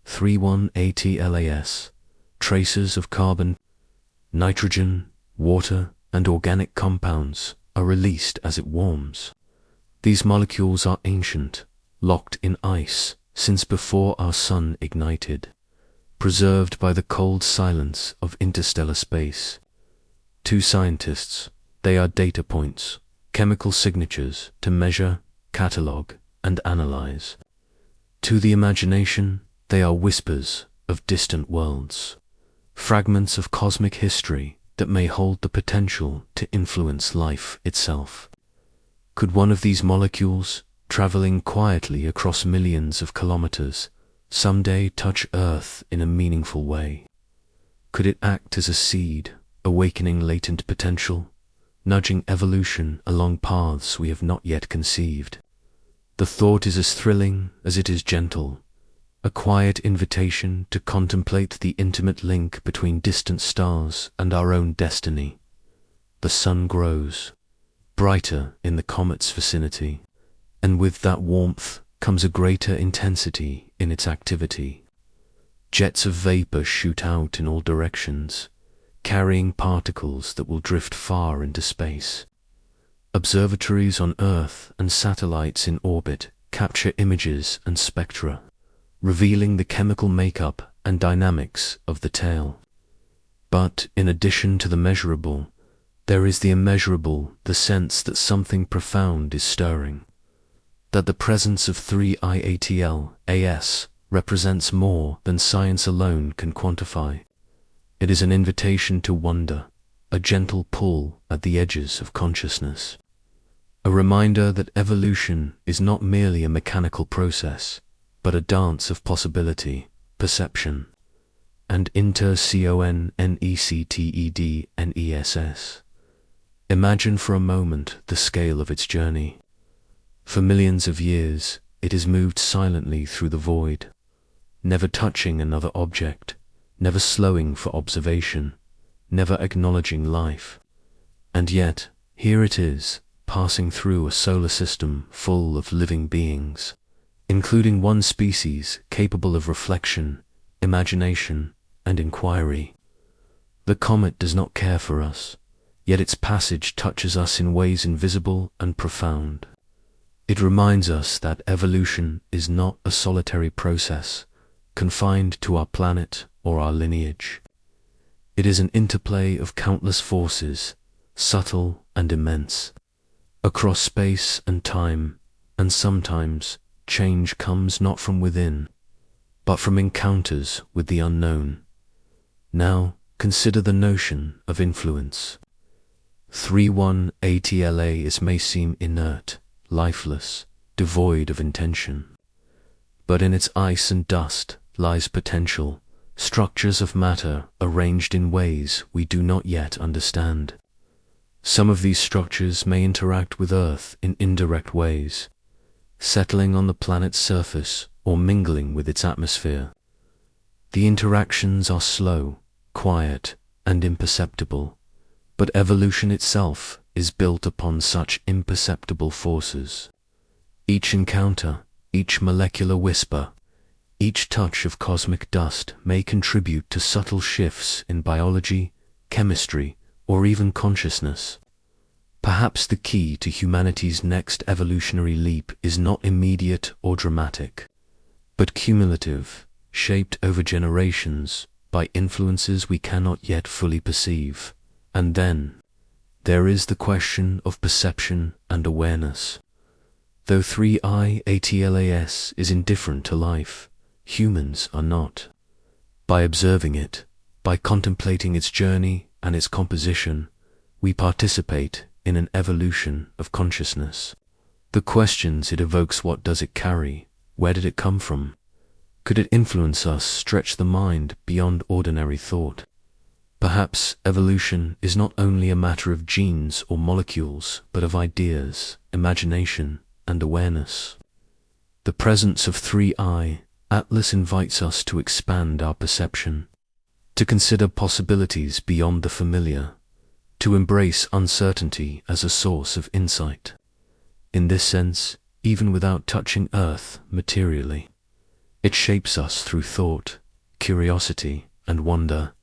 31ATLAS, traces of carbon, nitrogen, water, and organic compounds are released as it warms. These molecules are ancient, locked in ice since before our sun ignited, preserved by the cold silence of interstellar space. To scientists, they are data points, chemical signatures to measure, catalogue, and analyze. To the imagination, they are whispers of distant worlds, fragments of cosmic history that may hold the potential to influence life itself. Could one of these molecules, traveling quietly across millions of kilometers, someday touch Earth in a meaningful way? Could it act as a seed, awakening latent potential, nudging evolution along paths we have not yet conceived? The thought is as thrilling as it is gentle, a quiet invitation to contemplate the intimate link between distant stars and our own destiny. The sun grows, brighter in the comet's vicinity, and with that warmth comes a greater intensity in its activity. Jets of vapor shoot out in all directions, carrying particles that will drift far into space. Observatories on Earth and satellites in orbit capture images and spectra, revealing the chemical makeup and dynamics of the tail. But in addition to the measurable, there is the immeasurable, the sense that something profound is stirring, that the presence of 3IATLAS represents more than science alone can quantify. It is an invitation to wonder, a gentle pull at the edges of consciousness, a reminder that evolution is not merely a mechanical process, but a dance of possibility, perception, and interconnectedness. Imagine for a moment the scale of its journey. For millions of years, it has moved silently through the void, never touching another object, never slowing for observation, never acknowledging life. And yet, here it is, passing through a solar system full of living beings, including one species capable of reflection, imagination, and inquiry. The comet does not care for us, yet its passage touches us in ways invisible and profound. It reminds us that evolution is not a solitary process, confined to our planet or our lineage. It is an interplay of countless forces, subtle and immense, across space and time, and sometimes change comes not from within, but from encounters with the unknown. Now, consider the notion of influence. 31ATLAS may seem inert, lifeless, devoid of intention. But in its ice and dust lies potential, structures of matter arranged in ways we do not yet understand. Some of these structures may interact with Earth in indirect ways, settling on the planet's surface or mingling with its atmosphere. The interactions are slow, quiet, and imperceptible, but evolution itself is built upon such imperceptible forces. Each encounter, each molecular whisper, each touch of cosmic dust may contribute to subtle shifts in biology, chemistry, or even consciousness. Perhaps the key to humanity's next evolutionary leap is not immediate or dramatic, but cumulative, shaped over generations by influences we cannot yet fully perceive. And then, there is the question of perception and awareness. Though 3IATLAS is indifferent to life, humans are not. By observing it, by contemplating its journey and its composition, we participate in an evolution of consciousness. The questions it evokes: what does it carry? Where did it come from? Could it influence us, stretch the mind beyond ordinary thought? Perhaps evolution is not only a matter of genes or molecules, but of ideas, imagination, and awareness. The presence of 3i Atlas invites us to expand our perception, to consider possibilities beyond the familiar, to embrace uncertainty as a source of insight. In this sense, even without touching Earth materially, it shapes us through thought, curiosity, and wonder.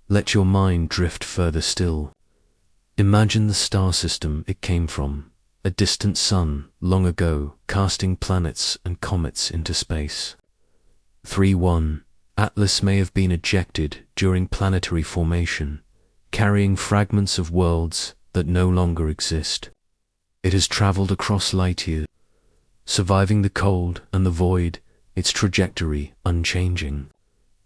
Let your mind drift further still. Imagine the star system it came from, a distant sun long ago, casting planets and comets into space. 3.1 Atlas may have been ejected during planetary formation, carrying fragments of worlds that no longer exist. It has traveled across light years, surviving the cold and the void, its trajectory unchanging,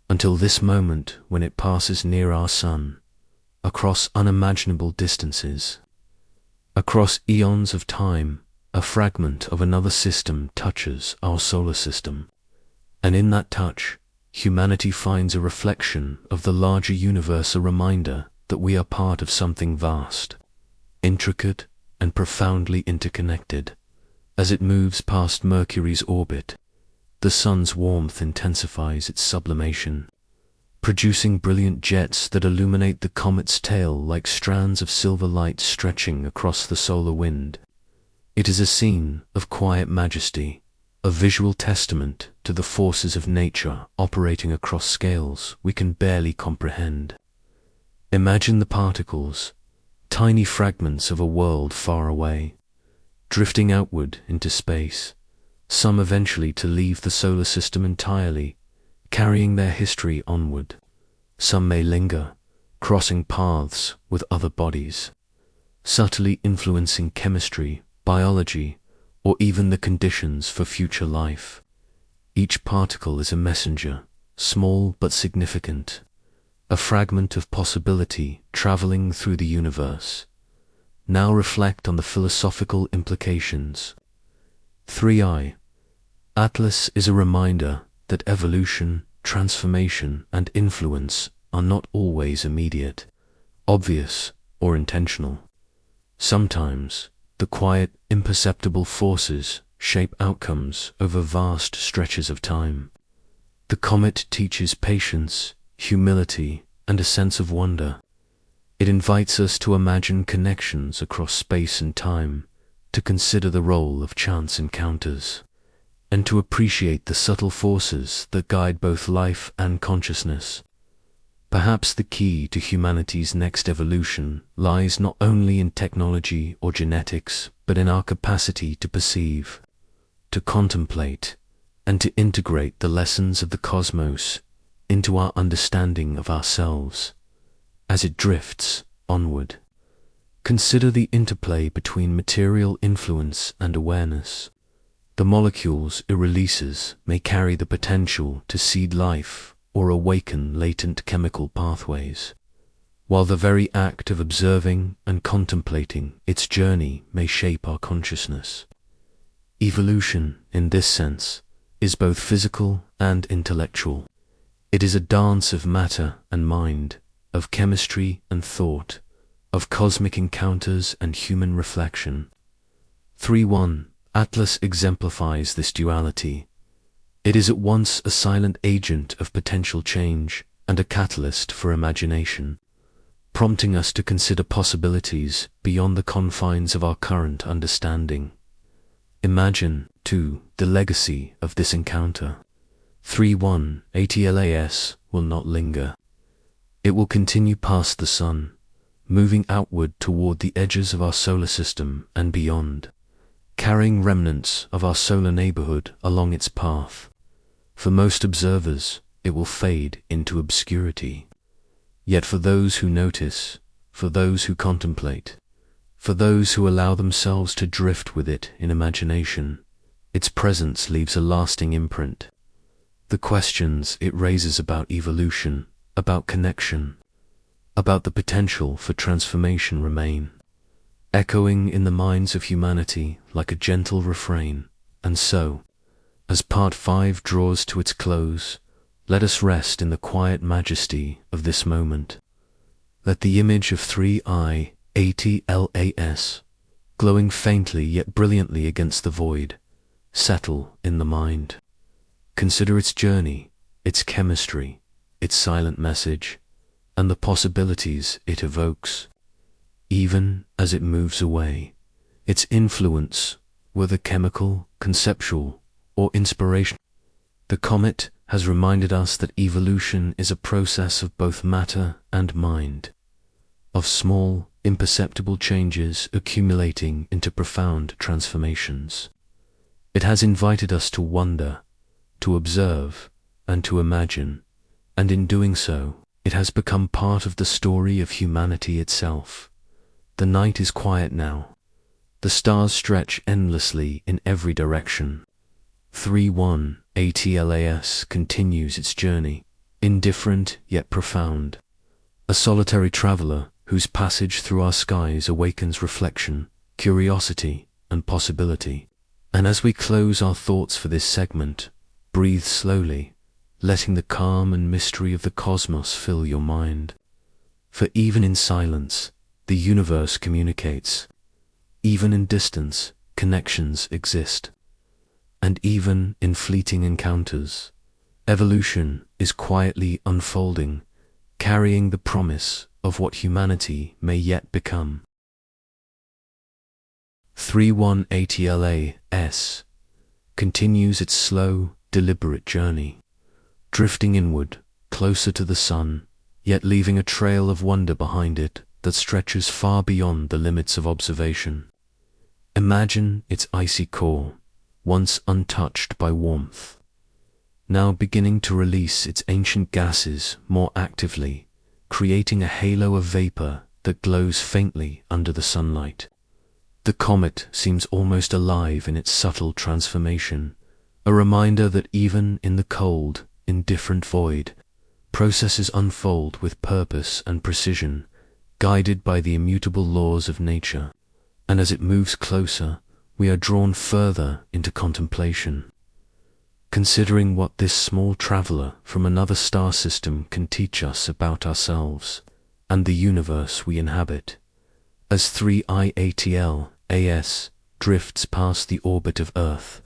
until this moment when it passes near our sun, across unimaginable distances. Across eons of time, a fragment of another system touches our solar system, and in that touch, humanity finds a reflection of the larger universe, a reminder that we are part of something vast, intricate, and profoundly interconnected. As it moves past Mercury's orbit, the sun's warmth intensifies its sublimation, producing brilliant jets that illuminate the comet's tail like strands of silver light stretching across the solar wind. It is a scene of quiet majesty, a visual testament to the forces of nature operating across scales we can barely comprehend. Imagine the particles, tiny fragments of a world far away, drifting outward into space, some eventually to leave the solar system entirely, carrying their history onward. Some may linger, crossing paths with other bodies, subtly influencing chemistry, biology, or even the conditions for future life. Each particle is a messenger, small but significant, a fragment of possibility traveling through the universe. Now reflect on the philosophical implications. 3i Atlas is a reminder that evolution, transformation, and influence are not always immediate, obvious, or intentional. Sometimes, the quiet, imperceptible forces shape outcomes over vast stretches of time. The comet teaches patience, humility, and a sense of wonder. It invites us to imagine connections across space and time, to consider the role of chance encounters, and to appreciate the subtle forces that guide both life and consciousness. Perhaps the key to humanity's next evolution lies not only in technology or genetics, but in our capacity to perceive, to contemplate, and to integrate the lessons of the cosmos into our understanding of ourselves. As it drifts onward, consider the interplay between material influence and awareness. The molecules it releases may carry the potential to seed life or awaken latent chemical pathways, while the very act of observing and contemplating its journey may shape our consciousness. Evolution, in this sense, is both physical and intellectual. It is a dance of matter and mind, of chemistry and thought, of cosmic encounters and human reflection. 3.1 Atlas exemplifies this duality. It is at once a silent agent of potential change and a catalyst for imagination, prompting us to consider possibilities beyond the confines of our current understanding. Imagine, too, the legacy of this encounter. 3.1 ATLAS will not linger. It will continue past the sun, moving outward toward the edges of our solar system and beyond, carrying remnants of our solar neighborhood along its path. For most observers, it will fade into obscurity. Yet for those who notice, for those who contemplate, for those who allow themselves to drift with it in imagination, its presence leaves a lasting imprint. The questions it raises about evolution, about connection, about the potential for transformation remain, echoing in the minds of humanity like a gentle refrain. And so, As Part 5 draws to its close, let us rest in the quiet majesty of this moment. Let the image of 3i-ATLAS, glowing faintly yet brilliantly against the void, settle in the mind. Consider its journey, its chemistry, its silent message, and the possibilities it evokes. Even as it moves away, its influence, whether chemical, conceptual, or inspirational. The comet has reminded us that evolution is a process of both matter and mind, of small, imperceptible changes accumulating into profound transformations. It has invited us to wonder, to observe, and to imagine, and in doing so, it has become part of the story of humanity itself. The night is quiet now. The stars stretch endlessly in every direction. 3-1-ATLAS continues its journey, indifferent yet profound. A solitary traveler whose passage through our skies awakens reflection, curiosity, and possibility. And as we close our thoughts for this segment, breathe slowly, letting the calm and mystery of the cosmos fill your mind. For even in silence, the universe communicates. Even in distance, connections exist. And even in fleeting encounters, evolution is quietly unfolding, carrying the promise of what humanity may yet become. 3-1-ATLAS continues its slow, deliberate journey, drifting inward, closer to the sun, yet leaving a trail of wonder behind it that stretches far beyond the limits of observation. Imagine its icy core, once untouched by warmth, now beginning to release its ancient gases more actively, creating a halo of vapor that glows faintly under the sunlight. The comet seems almost alive in its subtle transformation, a reminder that even in the cold, indifferent void, processes unfold with purpose and precision, guided by the immutable laws of nature. And as it moves closer, we are drawn further into contemplation, considering what this small traveler from another star system can teach us about ourselves and the universe we inhabit. As 3i-ATLAS drifts past the orbit of Earth,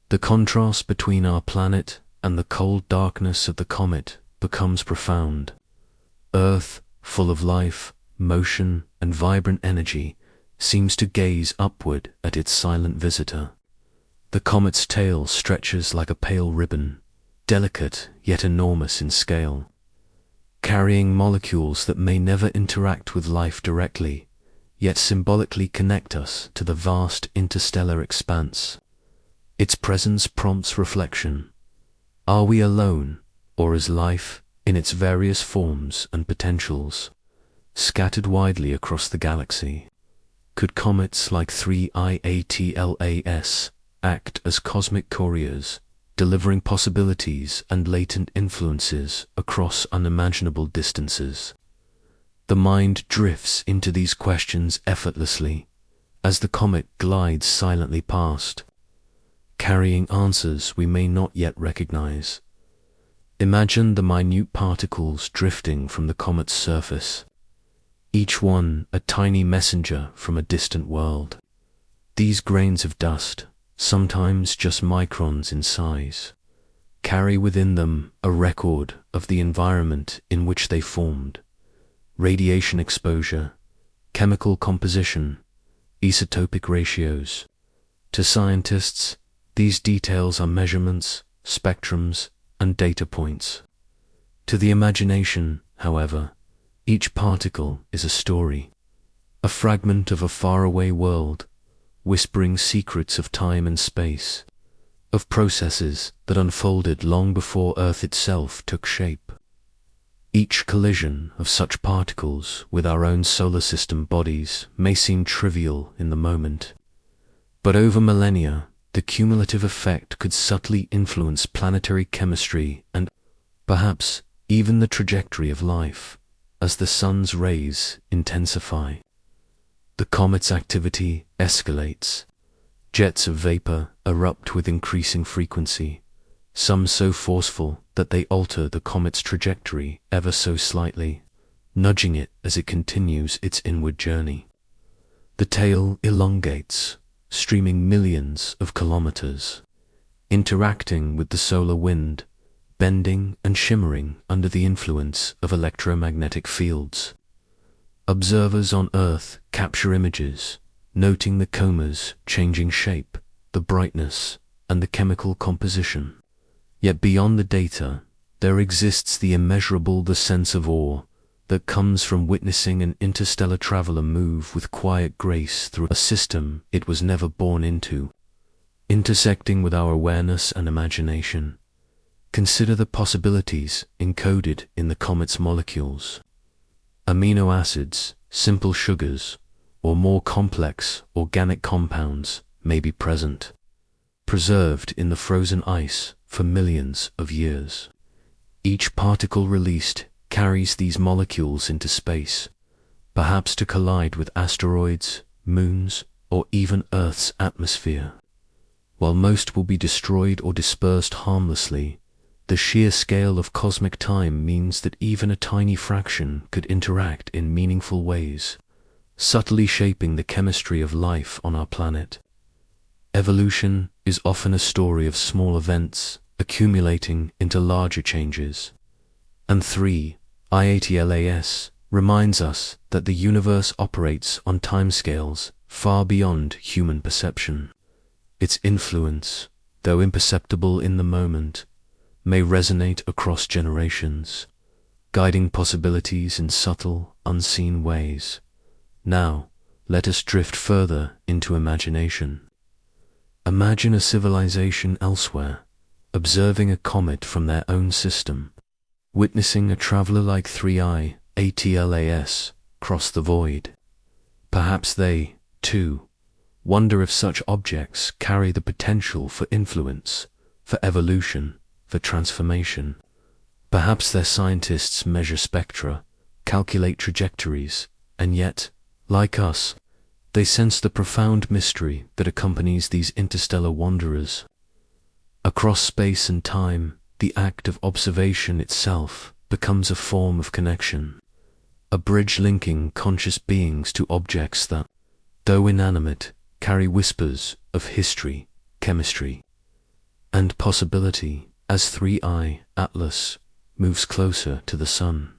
the contrast between our planet and the cold darkness of the comet becomes profound. Earth, full of life, motion, and vibrant energy, seems to gaze upward at its silent visitor. The comet's tail stretches like a pale ribbon, delicate yet enormous in scale, carrying molecules that may never interact with life directly, yet symbolically connect us to the vast interstellar expanse. Its presence prompts reflection. Are we alone, or is life, in its various forms and potentials, scattered widely across the galaxy? Could comets like 3i-ATLAS act as cosmic couriers, delivering possibilities and latent influences across unimaginable distances? The mind drifts into these questions effortlessly as the comet glides silently past, carrying answers we may not yet recognize. Imagine the minute particles drifting from the comet's surface, each one a tiny messenger from a distant world. These grains of dust, sometimes just microns in size, carry within them a record of the environment in which they formed: radiation exposure, chemical composition, isotopic ratios. To scientists, these details are measurements, spectrums, and data points. To the imagination, however, each particle is a story, a fragment of a faraway world, whispering secrets of time and space, of processes that unfolded long before Earth itself took shape. Each collision of such particles with our own solar system bodies may seem trivial in the moment, but over millennia, the cumulative effect could subtly influence planetary chemistry and, perhaps, even the trajectory of life. As the sun's rays intensify, the comet's activity escalates, Jets of vapor erupt with increasing frequency, some so forceful that they alter the comet's trajectory ever so slightly, nudging it as it continues its inward journey. The tail elongates, streaming millions of kilometers, interacting with the solar wind, bending and shimmering under the influence of electromagnetic fields. Observers on Earth capture images, noting the comet's changing shape, the brightness, and the chemical composition. Yet beyond the data, there exists the immeasurable, the sense of awe that comes from witnessing an interstellar traveler move with quiet grace through a system it was never born into. Intersecting with our awareness and imagination, consider the possibilities encoded in the comet's molecules. Amino acids, simple sugars, or more complex organic compounds may be present, preserved in the frozen ice for millions of years. Each particle released carries these molecules into space, perhaps to collide with asteroids, moons, or even Earth's atmosphere. While most will be destroyed or dispersed harmlessly, the sheer scale of cosmic time means that even a tiny fraction could interact in meaningful ways, subtly shaping the chemistry of life on our planet. Evolution is often a story of small events accumulating into larger changes. And 3IATLAS reminds us that the universe operates on timescales far beyond human perception. Its influence, though imperceptible in the moment, may resonate across generations, guiding possibilities in subtle, unseen ways. Now, let us drift further into imagination. Imagine a civilization elsewhere, observing a comet from their own system, witnessing a traveler like 3IATLAS cross the void. Perhaps they, too, wonder if such objects carry the potential for influence, for evolution, for transformation. Perhaps their scientists measure spectra, calculate trajectories, and yet, like us, they sense the profound mystery that accompanies these interstellar wanderers. Across space and time, the act of observation itself becomes a form of connection, a bridge linking conscious beings to objects that, though inanimate, carry whispers of history, chemistry, and possibility as 3I Atlas moves closer to the sun.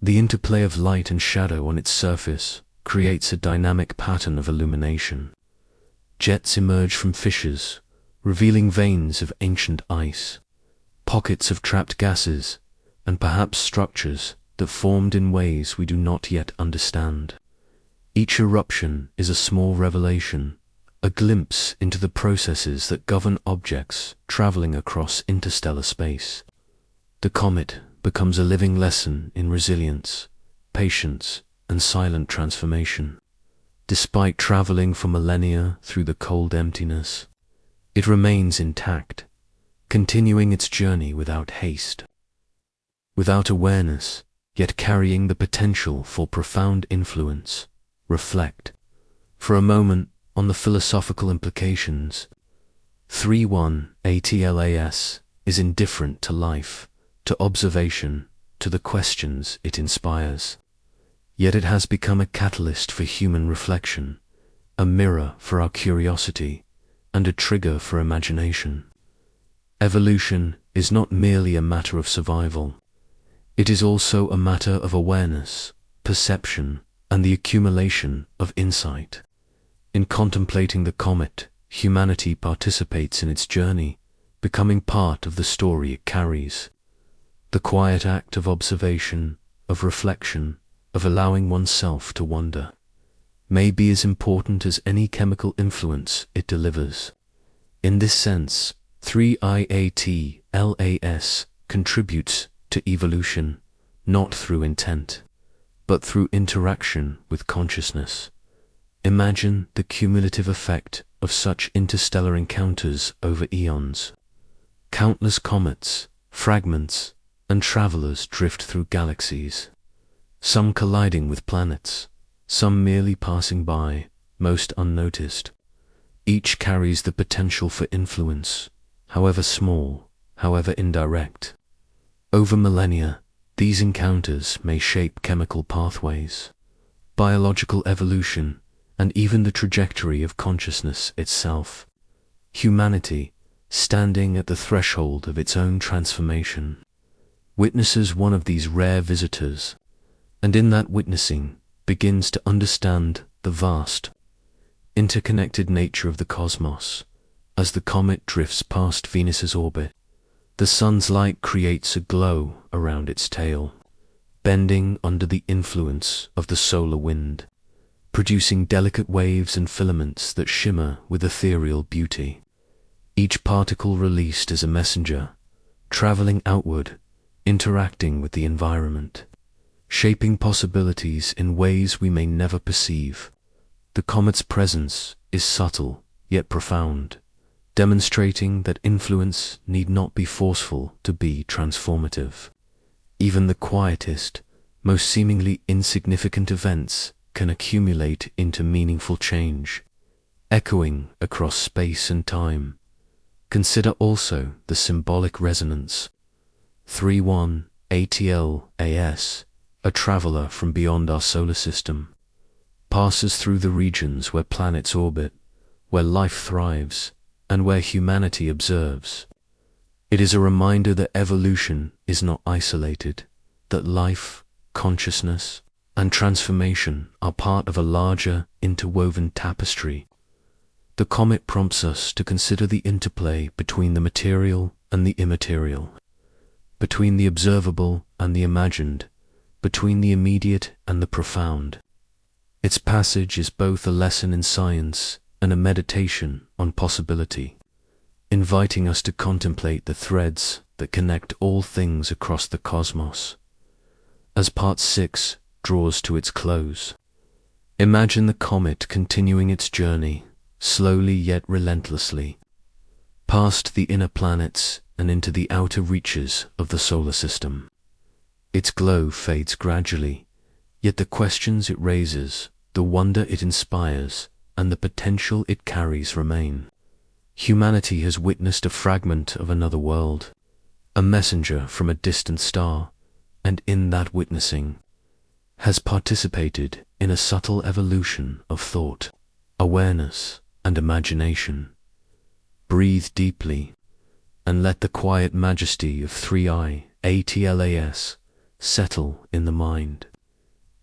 The interplay of light and shadow on its surface creates a dynamic pattern of illumination. Jets emerge from fissures, revealing veins of ancient ice, pockets of trapped gases, and perhaps structures that formed in ways we do not yet understand. Each eruption is a small revelation, a glimpse into the processes that govern objects traveling across interstellar space. The comet becomes a living lesson in resilience, patience, and silent transformation. Despite traveling for millennia through the cold emptiness, it remains intact, continuing its journey without haste, without awareness, yet carrying the potential for profound influence. Reflect, for a moment, on the philosophical implications. 3IATLAS is indifferent to life, to observation, to the questions it inspires. Yet it has become a catalyst for human reflection, a mirror for our curiosity, and a trigger for imagination. Evolution is not merely a matter of survival. It is also a matter of awareness, perception, and the accumulation of insight. In contemplating the comet, humanity participates in its journey, becoming part of the story it carries. The quiet act of observation, of reflection, of allowing oneself to wonder, may be as important as any chemical influence it delivers. In this sense, 3IATLAS contributes to evolution, not through intent, but through interaction with consciousness. Imagine the cumulative effect of such interstellar encounters over eons. Countless comets, fragments, and travelers drift through galaxies, some colliding with planets, some merely passing by, most unnoticed. Each carries the potential for influence, however small, however indirect. Over millennia, these encounters may shape chemical pathways, biological evolution, and even the trajectory of consciousness itself. Humanity, standing at the threshold of its own transformation, witnesses one of these rare visitors, and in that witnessing begins to understand the vast, interconnected nature of the cosmos. As the comet drifts past Venus's orbit, the sun's light creates a glow around its tail, bending under the influence of the solar wind, producing delicate waves and filaments that shimmer with ethereal beauty. Each particle released as a messenger, traveling outward, interacting with the environment, shaping possibilities in ways we may never perceive. The comet's presence is subtle yet profound, demonstrating that influence need not be forceful to be transformative. Even the quietest, most seemingly insignificant events can accumulate into meaningful change, echoing across space and time. Consider also the symbolic resonance. 31 ATLAS, a traveler from beyond our solar system, passes through the regions where planets orbit, where life thrives, and where humanity observes. It is a reminder that evolution is not isolated, that life, consciousness, and transformation are part of a larger, interwoven tapestry. The comet prompts us to consider the interplay between the material and the immaterial, between the observable and the imagined, between the immediate and the profound. Its passage is both a lesson in science and a meditation on possibility, inviting us to contemplate the threads that connect all things across the cosmos. As Part 6 draws to its close, imagine the comet continuing its journey, slowly yet relentlessly, past the inner planets and into the outer reaches of the solar system. Its glow fades gradually, yet the questions it raises, the wonder it inspires, and the potential it carries remain. Humanity has witnessed a fragment of another world, a messenger from a distant star, and in that witnessing has participated in a subtle evolution of thought, awareness, and imagination. Breathe deeply, and let the quiet majesty of 3I ATLAS settle in the mind.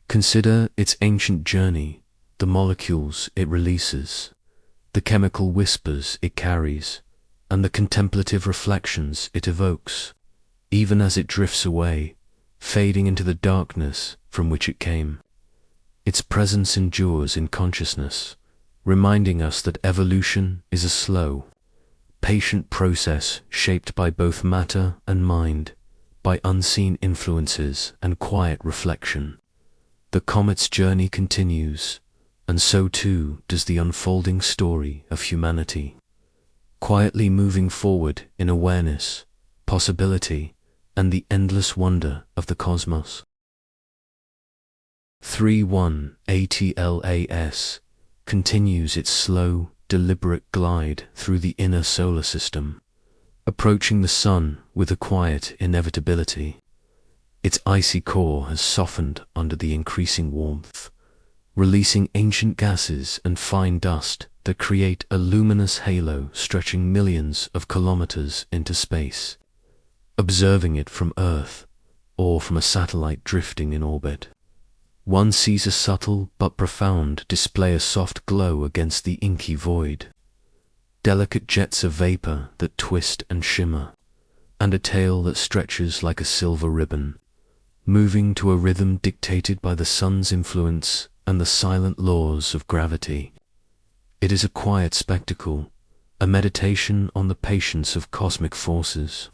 Consider its ancient journey, the molecules it releases, the chemical whispers it carries, and the contemplative reflections it evokes, even as it drifts away, fading into the darkness from which it came. Its presence endures in consciousness, reminding us that evolution is a slow, patient process shaped by both matter and mind, by unseen influences and quiet reflection. The comet's journey continues, and so too does the unfolding story of humanity, quietly moving forward in awareness, possibility, and the endless wonder of the cosmos. 31 ATLAS continues its slow, deliberate glide through the inner solar system, approaching the sun with a quiet inevitability. Its icy core has softened under the increasing warmth, releasing ancient gases and fine dust that create a luminous halo stretching millions of kilometers into space. Observing it from Earth, or from a satellite drifting in orbit, one sees a subtle but profound display a soft glow against the inky void, delicate jets of vapor that twist and shimmer, and a tail that stretches like a silver ribbon, moving to a rhythm dictated by the sun's influence and the silent laws of gravity. It is a quiet spectacle, a meditation on the patience of cosmic forces,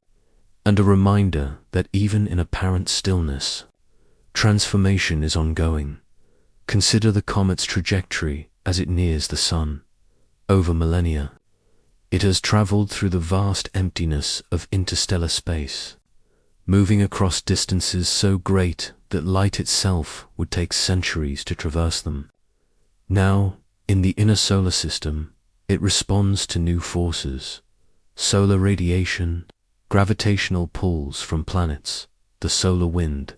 and a reminder that even in apparent stillness, transformation is ongoing. Consider the comet's trajectory as it nears the sun. Over millennia, it has traveled through the vast emptiness of interstellar space, moving across distances so great that light itself would take centuries to traverse them. Now, in the inner solar system, It responds to new forces, solar radiation, gravitational pulls from planets, the solar wind.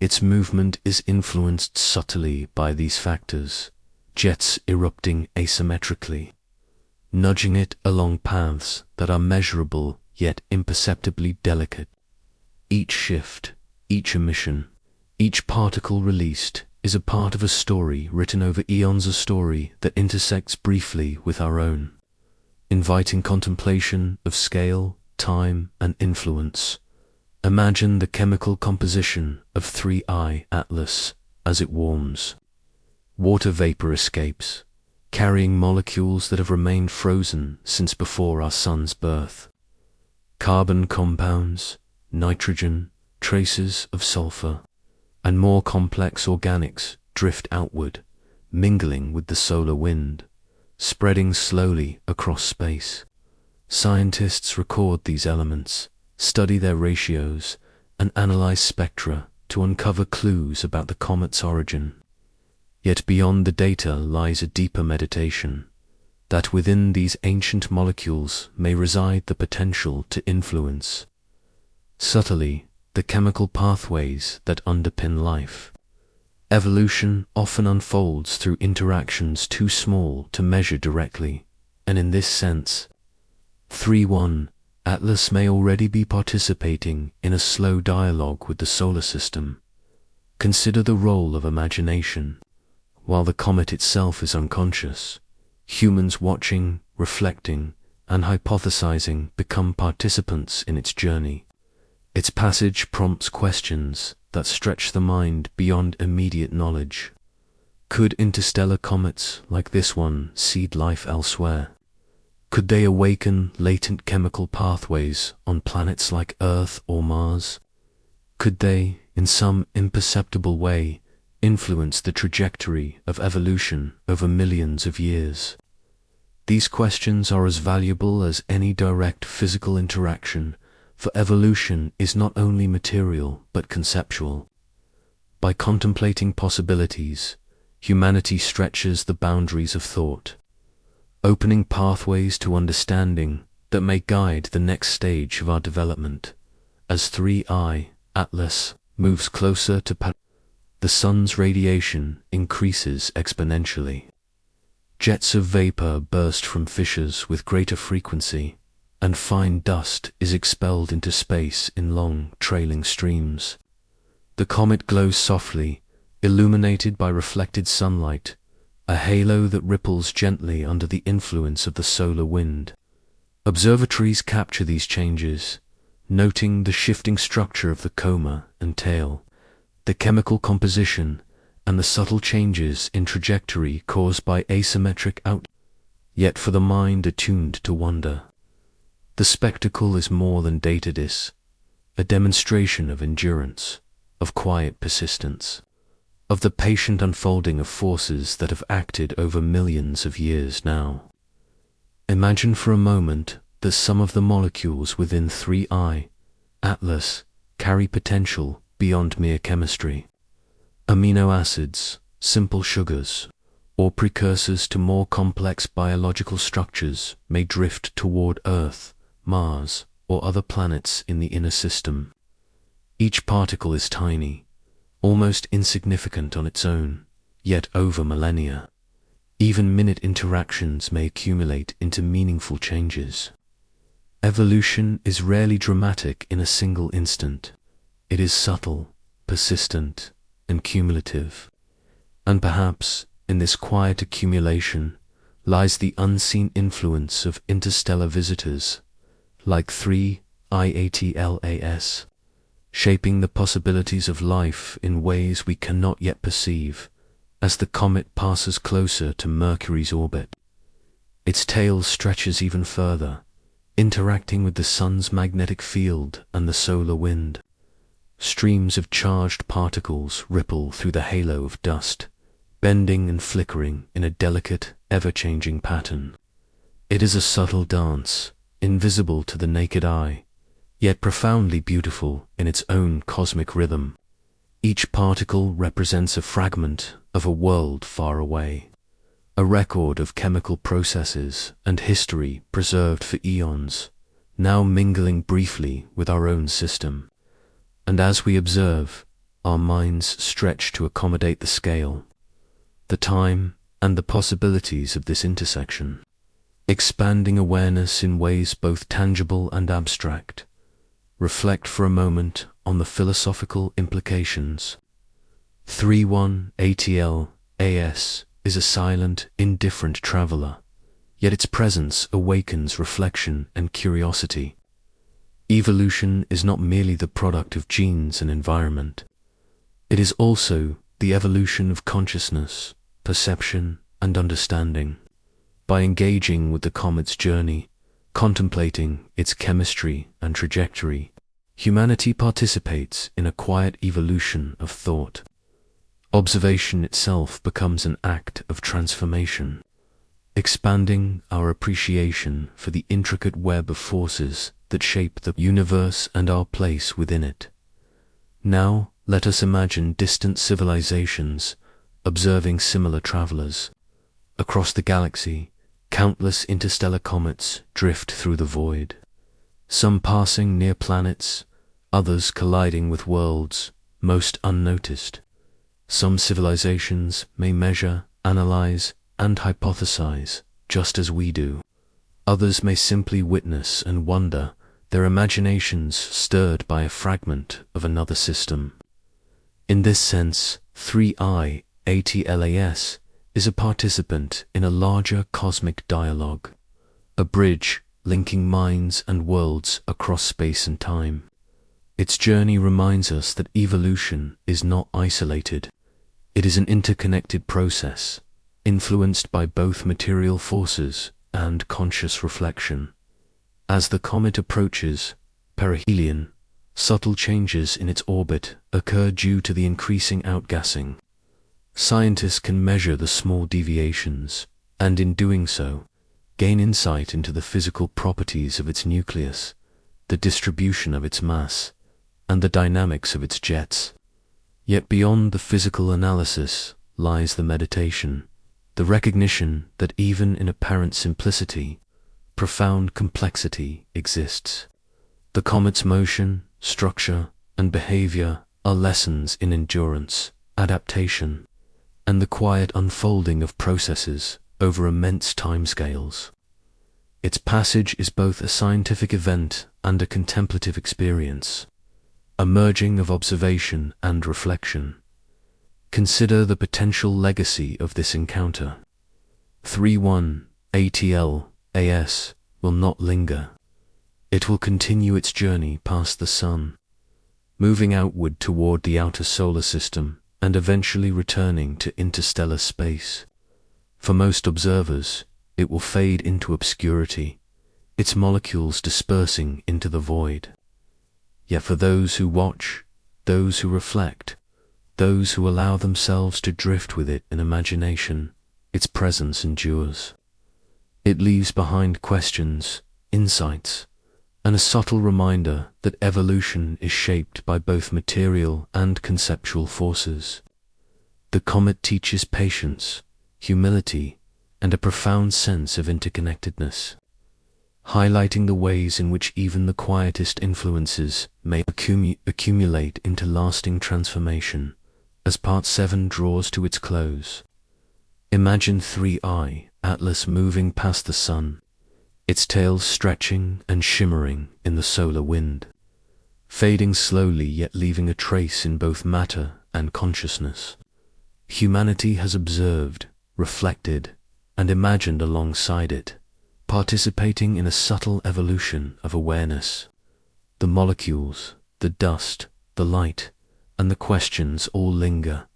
Its movement is influenced subtly by these factors, jets erupting asymmetrically, nudging it along paths that are measurable yet imperceptibly delicate. Each shift, each emission, each particle released is a part of a story written over eons, a story that intersects briefly with our own, inviting contemplation of scale, time, and influence. Imagine the chemical composition of 3I Atlas as it warms. Water vapor escapes, carrying molecules that have remained frozen since before our sun's birth. Carbon compounds, nitrogen, traces of sulfur, and more complex organics drift outward, mingling with the solar wind, spreading slowly across space. Scientists record these elements, study their ratios, and analyze spectra to uncover clues about the comet's origin. Yet beyond the data lies a deeper meditation, that within these ancient molecules may reside the potential to influence, subtly, the chemical pathways that underpin life. Evolution often unfolds through interactions too small to measure directly, and in this sense, 3.1 Atlas may already be participating in a slow dialogue with the solar system. Consider the role of imagination. While the comet itself is unconscious, humans watching, reflecting, and hypothesizing become participants in its journey. Its passage prompts questions that stretch the mind beyond immediate knowledge. Could interstellar comets like this one seed life elsewhere? Could they awaken latent chemical pathways on planets like Earth or Mars? Could they, in some imperceptible way, influence the trajectory of evolution over millions of years? These questions are as valuable as any direct physical interaction, for evolution is not only material but conceptual. By contemplating possibilities, humanity stretches the boundaries of thought, opening pathways to understanding that may guide the next stage of our development. As 3I Atlas moves closer to the sun's radiation increases exponentially. Jets of vapor burst from fissures with greater frequency, and fine dust is expelled into space in long, trailing streams. The comet glows softly, illuminated by reflected sunlight, a halo that ripples gently under the influence of the solar wind. Observatories capture these changes, noting the shifting structure of the coma and tail, the chemical composition, and the subtle changes in trajectory caused by asymmetric Yet for the mind attuned to wonder, the spectacle is more than datadis, a demonstration of endurance, of quiet persistence, of the patient unfolding of forces that have acted over millions of years now. Imagine for a moment that some of the molecules within 3I Atlas carry potential beyond mere chemistry. Amino acids, simple sugars, or precursors to more complex biological structures may drift toward Earth, Mars, or other planets in the inner system. Each particle is tiny, almost insignificant on its own, yet over millennia, even minute interactions may accumulate into meaningful changes. Evolution is rarely dramatic in a single instant. It is subtle, persistent, and cumulative. And perhaps, in this quiet accumulation, lies the unseen influence of interstellar visitors, like 3I Atlas, shaping the possibilities of life in ways we cannot yet perceive, as the comet passes closer to Mercury's orbit. Its tail stretches even further, interacting with the sun's magnetic field and the solar wind. Streams of charged particles ripple through the halo of dust, bending and flickering in a delicate, ever-changing pattern. It is a subtle dance, invisible to the naked eye, yet profoundly beautiful in its own cosmic rhythm. Each particle represents a fragment of a world far away, a record of chemical processes and history preserved for eons, now mingling briefly with our own system. And as we observe, our minds stretch to accommodate the scale, the time, and the possibilities of this intersection, expanding awareness in ways both tangible and abstract. Reflect for a moment on the philosophical implications. 3.1 ATLAS is a silent, indifferent traveler, yet its presence awakens reflection and curiosity. Evolution is not merely the product of genes and environment. It is also the evolution of consciousness, perception, and understanding. By engaging with the comet's journey, contemplating its chemistry and trajectory, humanity participates in a quiet evolution of thought. Observation itself becomes an act of transformation, expanding our appreciation for the intricate web of forces that shape the universe and our place within it. Now, let us imagine distant civilizations observing similar travelers. Across the galaxy, countless interstellar comets drift through the void, some passing near planets, others colliding with worlds most unnoticed. Some civilizations may measure, analyze, and hypothesize just as we do. Others may simply witness and wonder, their imaginations stirred by a fragment of another system. In this sense, 3i ATLAS is a participant in a larger cosmic dialogue, a bridge linking minds and worlds across space and time. Its journey reminds us that evolution is not isolated. It is an interconnected process, influenced by both material forces and conscious reflection. As the comet approaches perihelion, subtle changes in its orbit occur due to the increasing outgassing. Scientists can measure the small deviations, and in doing so, gain insight into the physical properties of its nucleus, the distribution of its mass, and the dynamics of its jets. Yet beyond the physical analysis lies the meditation, the recognition that even in apparent simplicity, profound complexity exists. The comet's motion, structure, and behavior are lessons in endurance, adaptation, and the quiet unfolding of processes over immense timescales. Its passage is both a scientific event and a contemplative experience, a merging of observation and reflection. Consider the potential legacy of this encounter. 3.1 ATLAS will not linger. It will continue its journey past the Sun, moving outward toward the outer solar system and eventually returning to interstellar space. For most observers, it will fade into obscurity, its molecules dispersing into the void. Yet for those who watch, those who reflect, those who allow themselves to drift with it in imagination, its presence endures. It leaves behind questions, insights, and a subtle reminder that evolution is shaped by both material and conceptual forces. The comet teaches patience, humility, and a profound sense of interconnectedness, highlighting the ways in which even the quietest influences may accumulate into lasting transformation. As Part 7 draws to its close, imagine 3i Atlas moving past the Sun, its tail stretching and shimmering in the solar wind, fading slowly yet leaving a trace in both matter and consciousness. Humanity has observed, reflected, and imagined alongside it, participating in a subtle evolution of awareness. The molecules, the dust, the light, and the questions all linger,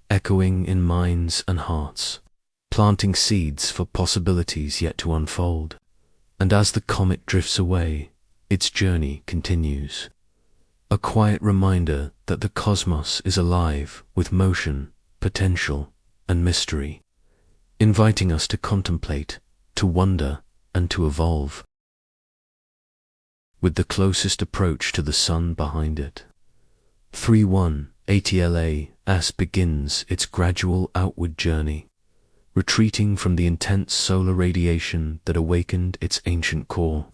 echoing in minds and hearts, planting seeds for possibilities yet to unfold. And as the comet drifts away, its journey continues. A quiet reminder that the cosmos is alive with motion, potential, and mystery, inviting us to contemplate, to wonder, and to evolve, with the closest approach to the Sun behind it. 3.1 ATLAS begins its gradual outward journey, retreating from the intense solar radiation that awakened its ancient core.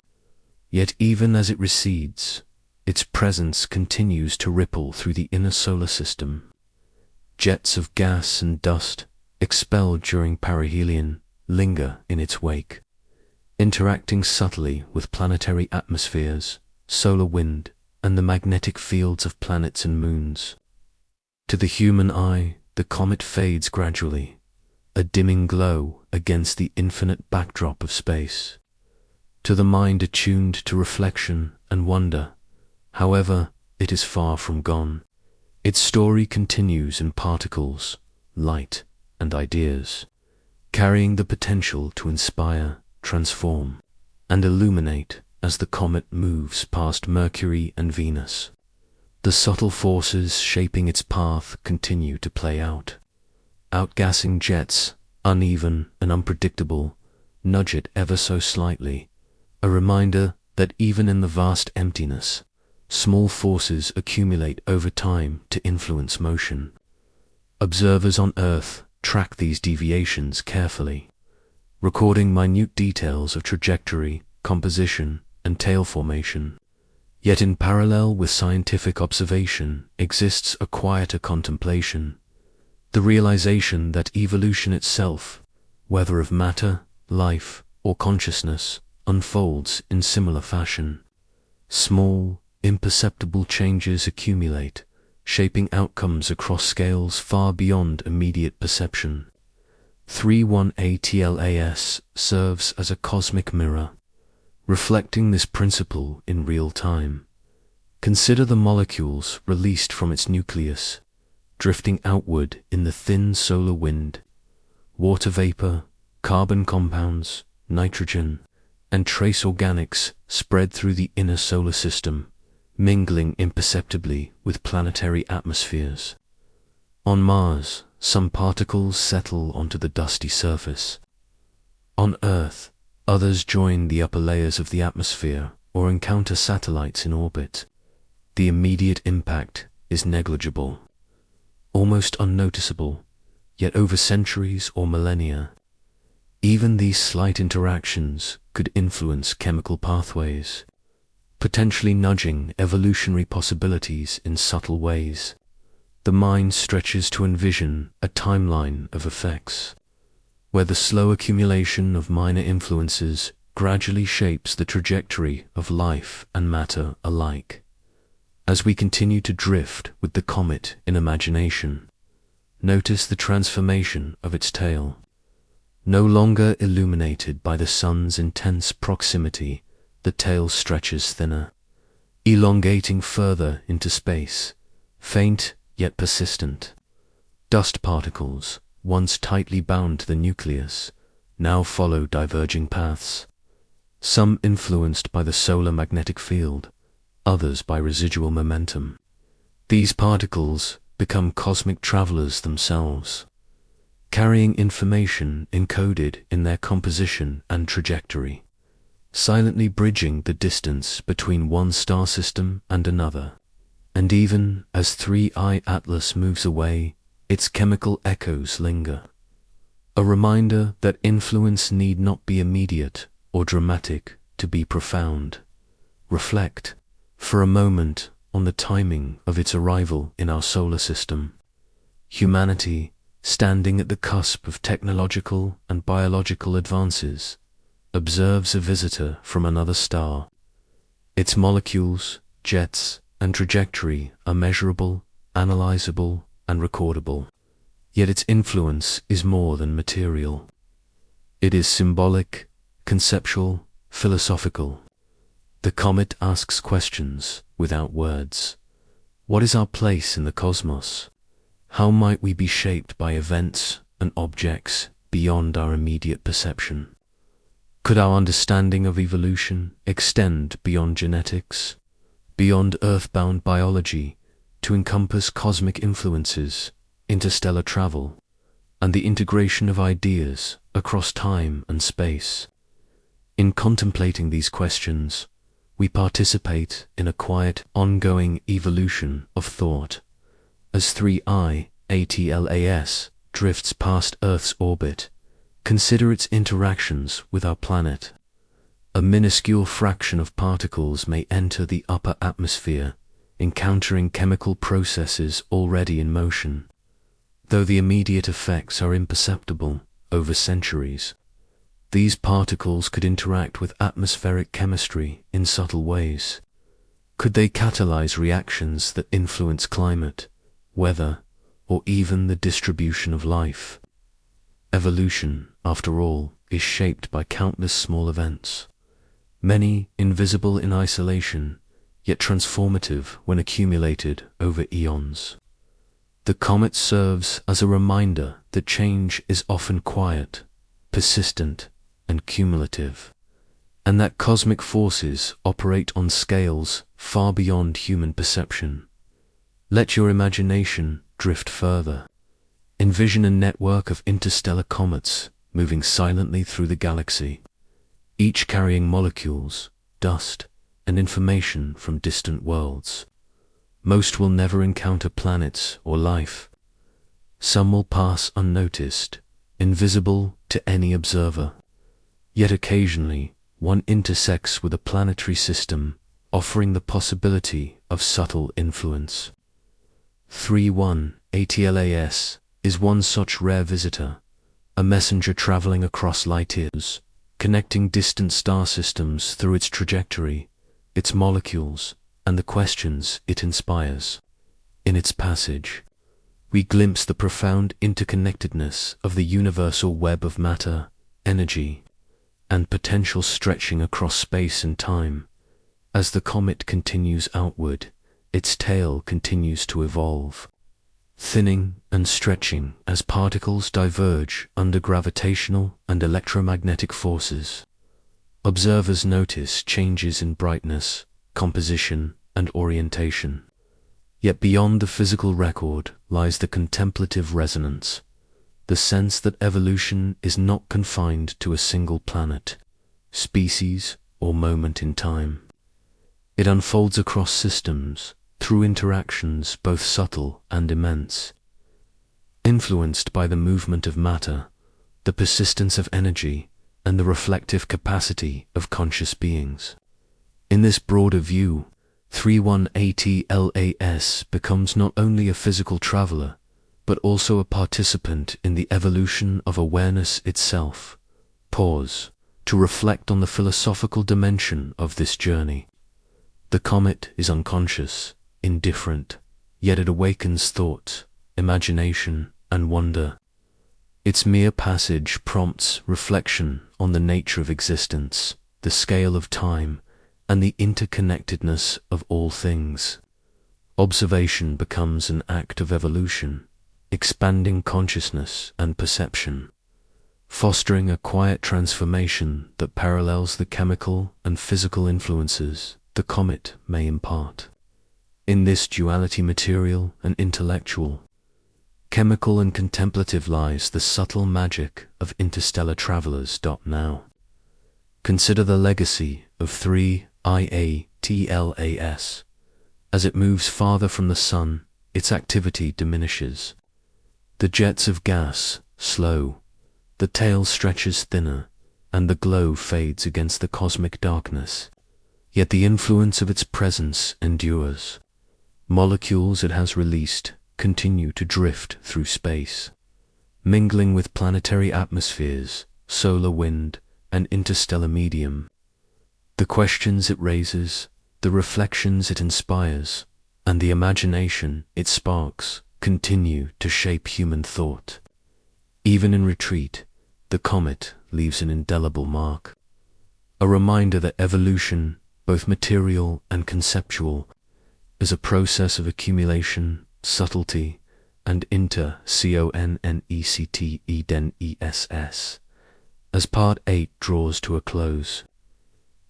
Yet even as it recedes, its presence continues to ripple through the inner solar system. Jets of gas and dust, expelled during perihelion, linger in its wake, interacting subtly with planetary atmospheres, solar wind, and the magnetic fields of planets and moons. To the human eye, the comet fades gradually, a dimming glow against the infinite backdrop of space. To the mind attuned to reflection and wonder, however, it is far from gone. Its story continues in particles, light, and ideas, carrying the potential to inspire, transform, and illuminate as the comet moves past Mercury and Venus. The subtle forces shaping its path continue to play out. Outgassing jets, uneven and unpredictable, nudge it ever so slightly, a reminder that even in the vast emptiness, small forces accumulate over time to influence motion. Observers on Earth track these deviations carefully, recording minute details of trajectory, composition, and tail formation. Yet in parallel with scientific observation exists a quieter contemplation, the realization that evolution itself, whether of matter, life, or consciousness, unfolds in similar fashion. Small, imperceptible changes accumulate, shaping outcomes across scales far beyond immediate perception. 31ATLAS serves as a cosmic mirror, reflecting this principle in real time. Consider the molecules released from its nucleus, drifting outward in the thin solar wind. Water vapor, carbon compounds, nitrogen, and trace organics spread through the inner solar system, mingling imperceptibly with planetary atmospheres. On Mars, some particles settle onto the dusty surface. On Earth, others join the upper layers of the atmosphere or encounter satellites in orbit. The immediate impact is negligible, almost unnoticeable, yet over centuries or millennia, even these slight interactions could influence chemical pathways, potentially nudging evolutionary possibilities in subtle ways. The mind stretches to envision a timeline of effects, where the slow accumulation of minor influences gradually shapes the trajectory of life and matter alike. As we continue to drift with the comet in imagination, notice the transformation of its tail. No longer illuminated by the sun's intense proximity, the tail stretches thinner, elongating further into space, faint yet persistent. Dust particles, once tightly bound to the nucleus, now follow diverging paths, some influenced by the solar magnetic field, others by residual momentum. These particles become cosmic travelers themselves, carrying information encoded in their composition and trajectory, silently bridging the distance between one star system and another. And even as 3I Atlas moves away, its chemical echoes linger, a reminder that influence need not be immediate or dramatic to be profound. Reflect, for a moment, on the timing of its arrival in our solar system. Humanity, standing at the cusp of technological and biological advances, observes a visitor from another star. Its molecules, jets, and trajectory are measurable, analyzable, and recordable. Yet its influence is more than material. It is symbolic, conceptual, philosophical. The comet asks questions without words. What is our place in the cosmos? How might we be shaped by events and objects beyond our immediate perception? Could our understanding of evolution extend beyond genetics, beyond earthbound biology, to encompass cosmic influences, interstellar travel, and the integration of ideas across time and space? In contemplating these questions, we participate in a quiet, ongoing evolution of thought. As 3I Atlas drifts past Earth's orbit, Consider its interactions with our planet. A minuscule fraction of particles may enter the upper atmosphere, encountering chemical processes already in motion. Though the immediate effects are imperceptible over centuries, these particles could interact with atmospheric chemistry in subtle ways. Could they catalyze reactions that influence climate, weather, or even the distribution of life? Evolution, after all, is shaped by countless small events, many invisible in isolation, yet transformative when accumulated over eons. The comet serves as a reminder that change is often quiet, persistent, and cumulative, and that cosmic forces operate on scales far beyond human perception. Let your imagination drift further. Envision a network of interstellar comets moving silently through the galaxy, each carrying molecules, dust, and information from distant worlds. Most will never encounter planets or life. Some will pass unnoticed, invisible to any observer. Yet occasionally, one intersects with a planetary system, offering the possibility of subtle influence. 31 ATLAS is one such rare visitor, a messenger traveling across light years, connecting distant star systems through its trajectory, its molecules, and the questions it inspires. In its passage, we glimpse the profound interconnectedness of the universal web of matter, energy, and potential stretching across space and time. As the comet continues outward, its tail continues to evolve, thinning and stretching as particles diverge under gravitational and electromagnetic forces. Observers notice changes in brightness, composition, and orientation. Yet beyond the physical record lies the contemplative resonance, the sense that evolution is not confined to a single planet, species, or moment in time. It unfolds across systems, through interactions both subtle and immense, influenced by the movement of matter, the persistence of energy, and the reflective capacity of conscious beings. In this broader view, 31 ATLAS becomes not only a physical traveler, but also a participant in the evolution of awareness itself. Pause to reflect on the philosophical dimension of this journey. The comet is unconscious, indifferent, yet it awakens thought, imagination, and wonder. Its mere passage prompts reflection on the nature of existence, the scale of time, and the interconnectedness of all things. Observation becomes an act of evolution, expanding consciousness and perception, fostering a quiet transformation that parallels the chemical and physical influences the comet may impart. In this duality, material and intellectual, chemical and contemplative, lies the subtle magic of interstellar travelers. Now, consider the legacy of 3 IATLAS. As it moves farther from the sun, its activity diminishes. The jets of gas slow, the tail stretches thinner, and the glow fades against the cosmic darkness. Yet the influence of its presence endures. Molecules it has released continue to drift through space, mingling with planetary atmospheres, solar wind, and interstellar medium. The questions it raises, the reflections it inspires, and the imagination it sparks continue to shape human thought. Even in retreat, the comet leaves an indelible mark, a reminder that evolution, both material and conceptual, is a process of accumulation, subtlety, and interconnectedness. As Part 8 draws to a close,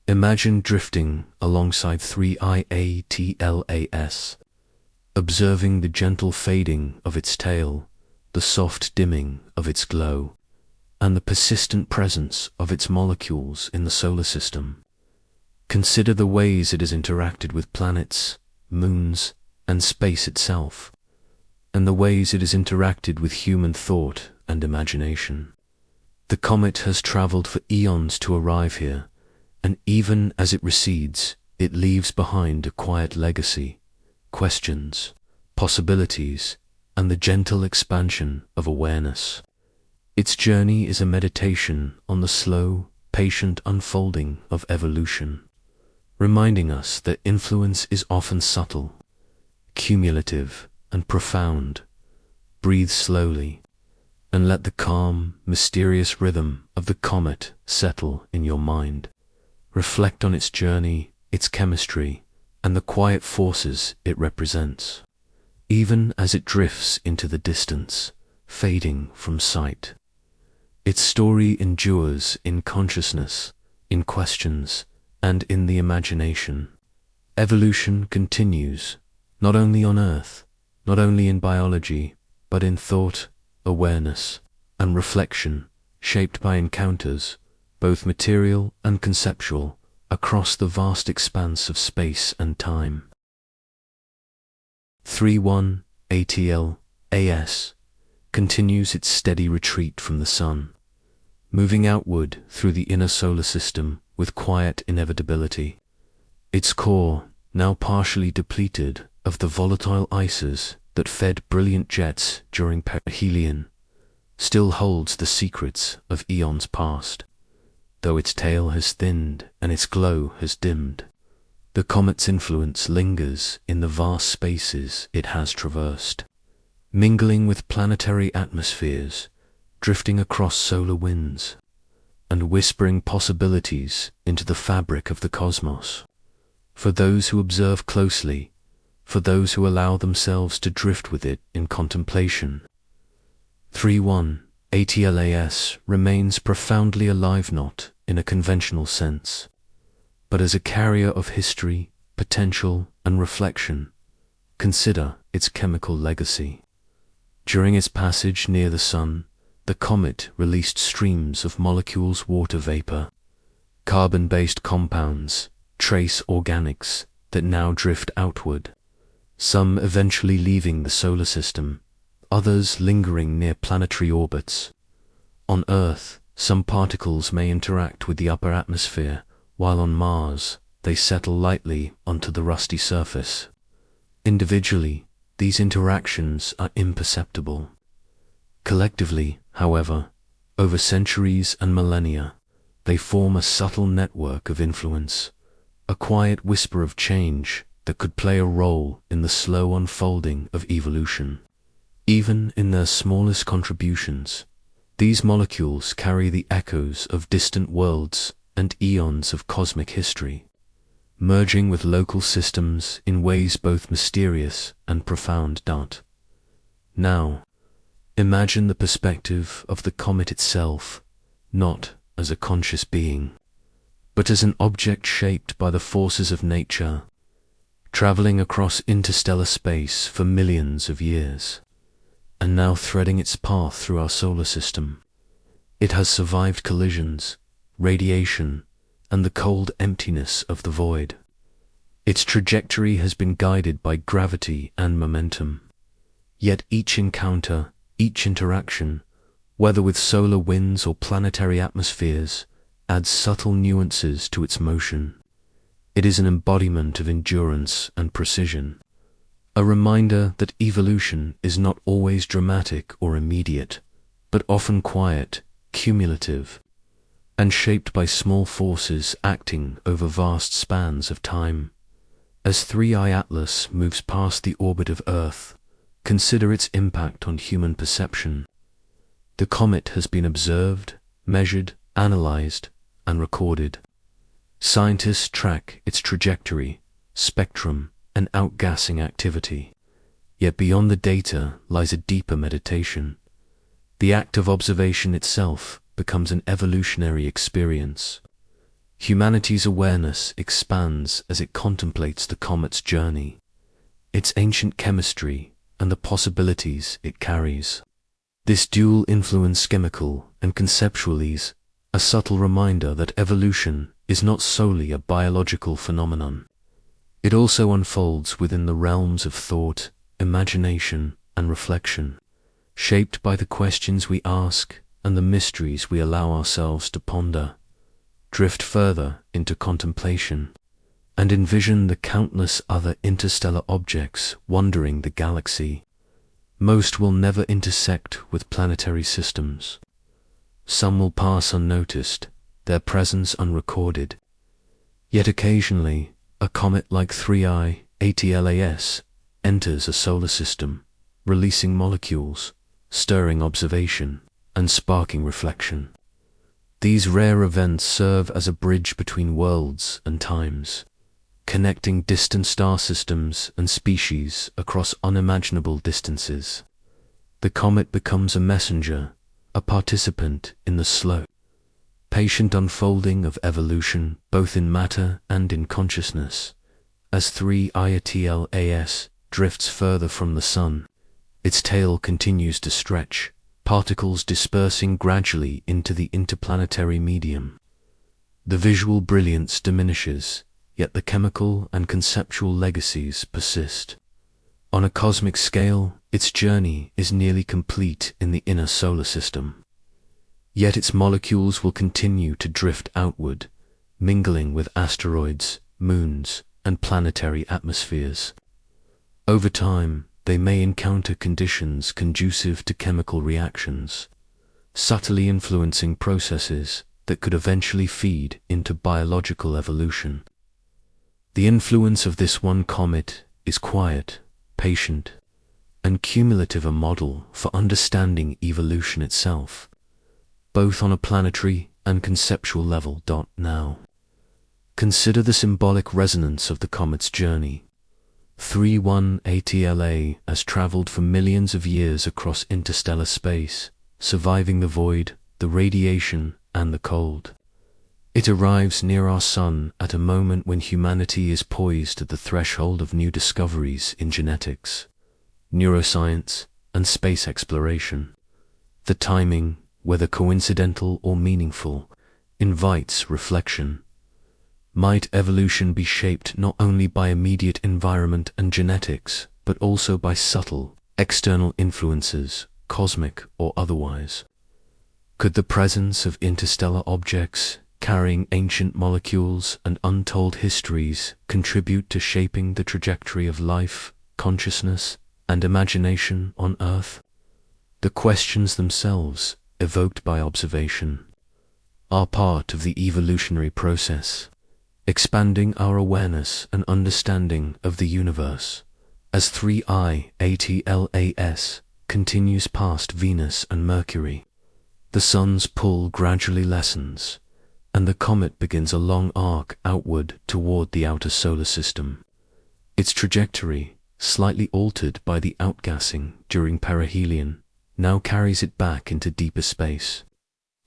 imagine drifting alongside 3 IATLAS, observing the gentle fading of its tail, the soft dimming of its glow, and the persistent presence of its molecules in the solar system. Consider the ways it has interacted with planets, moons, and space itself, and the ways it has interacted with human thought and imagination. The comet has traveled for eons to arrive here, and even as it recedes, it leaves behind a quiet legacy, questions, possibilities, and the gentle expansion of awareness. Its journey is a meditation on the slow, patient unfolding of evolution, reminding us that influence is often subtle, cumulative, and profound. Breathe slowly, and let the calm, mysterious rhythm of the comet settle in your mind. Reflect on its journey, its chemistry, and the quiet forces it represents, even as it drifts into the distance, fading from sight. Its story endures in consciousness, in questions, and in the imagination. Evolution continues, not only on Earth, not only in biology, but in thought, awareness, and reflection, shaped by encounters, both material and conceptual, across the vast expanse of space and time. 31 ATLAS continues its steady retreat from the Sun, moving outward through the inner solar system with quiet inevitability. Its core, now partially depleted of the volatile ices that fed brilliant jets during perihelion, still holds the secrets of eons past. Though its tail has thinned and its glow has dimmed, the comet's influence lingers in the vast spaces it has traversed, mingling with planetary atmospheres, drifting across solar winds, and whispering possibilities into the fabric of the cosmos. For those who observe closely, for those who allow themselves to drift with it in contemplation, 31 ATLAS remains profoundly alive, not in a conventional sense, but as a carrier of history, potential, and reflection. Consider its chemical legacy. During its passage near the Sun, the comet released streams of molecules, water vapor, carbon-based compounds, trace organics that now drift outward, some eventually leaving the solar system, others lingering near planetary orbits. On Earth, some particles may interact with the upper atmosphere, while on Mars, they settle lightly onto the rusty surface. Individually, these interactions are imperceptible. Collectively, however, over centuries and millennia, they form a subtle network of influence, a quiet whisper of change that could play a role in the slow unfolding of evolution. Even in their smallest contributions, these molecules carry the echoes of distant worlds and eons of cosmic history, merging with local systems in ways both mysterious and profound. Now, imagine the perspective of the comet itself, not as a conscious being, but as an object shaped by the forces of nature, traveling across interstellar space for millions of years, and now threading its path through our solar system. It has survived collisions, radiation, and the cold emptiness of the void. Its trajectory has been guided by gravity and momentum. Yet each encounter, each interaction, whether with solar winds or planetary atmospheres, adds subtle nuances to its motion. It is an embodiment of endurance and precision, a reminder that evolution is not always dramatic or immediate, but often quiet, cumulative, and shaped by small forces acting over vast spans of time. As 3I Atlas moves past the orbit of Earth, consider its impact on human perception. The comet has been observed, measured, analyzed, and recorded. Scientists track its trajectory, spectrum, and outgassing activity. Yet beyond the data lies a deeper meditation. The act of observation itself becomes an evolutionary experience. Humanity's awareness expands as it contemplates the comet's journey, its ancient chemistry, and the possibilities it carries. This dual influence, chemical and conceptual, is a subtle reminder that evolution is not solely a biological phenomenon. It also unfolds within the realms of thought, imagination, and reflection, shaped by the questions we ask and the mysteries we allow ourselves to ponder, drift further into contemplation, and envision the countless other interstellar objects wandering the galaxy. Most will never intersect with planetary systems. Some will pass unnoticed, their presence unrecorded. Yet occasionally, a comet like 3I ATLAS enters a solar system, releasing molecules, stirring observation, and sparking reflection. These rare events serve as a bridge between worlds and times, connecting distant star systems and species across unimaginable distances. The comet becomes a messenger, a participant in the slow, patient unfolding of evolution both in matter and in consciousness. As 3I drifts further from the Sun, its tail continues to stretch, particles dispersing gradually into the interplanetary medium. The visual brilliance diminishes, yet the chemical and conceptual legacies persist. On a cosmic scale, its journey is nearly complete in the inner solar system. Yet its molecules will continue to drift outward, mingling with asteroids, moons, and planetary atmospheres. Over time, they may encounter conditions conducive to chemical reactions, subtly influencing processes that could eventually feed into biological evolution. The influence of this one comet is quiet, patient, and cumulative, a model for understanding evolution itself, both on a planetary and conceptual level. Now, consider the symbolic resonance of the comet's journey. 3I ATLA has traveled for millions of years across interstellar space, surviving the void, the radiation, and the cold. It arrives near our Sun at a moment when humanity is poised at the threshold of new discoveries in genetics, neuroscience, and space exploration. The timing, whether coincidental or meaningful, invites reflection. Might evolution be shaped not only by immediate environment and genetics, but also by subtle, external influences, cosmic or otherwise? Could the presence of interstellar objects, carrying ancient molecules and untold histories, contribute to shaping the trajectory of life, consciousness, and imagination on Earth? The questions themselves, evoked by observation, are part of the evolutionary process, expanding our awareness and understanding of the universe. As 3I ATLAS continues past Venus and Mercury, the Sun's pull gradually lessens, and the comet begins a long arc outward toward the outer solar system. Its trajectory, slightly altered by the outgassing during perihelion, now carries it back into deeper space.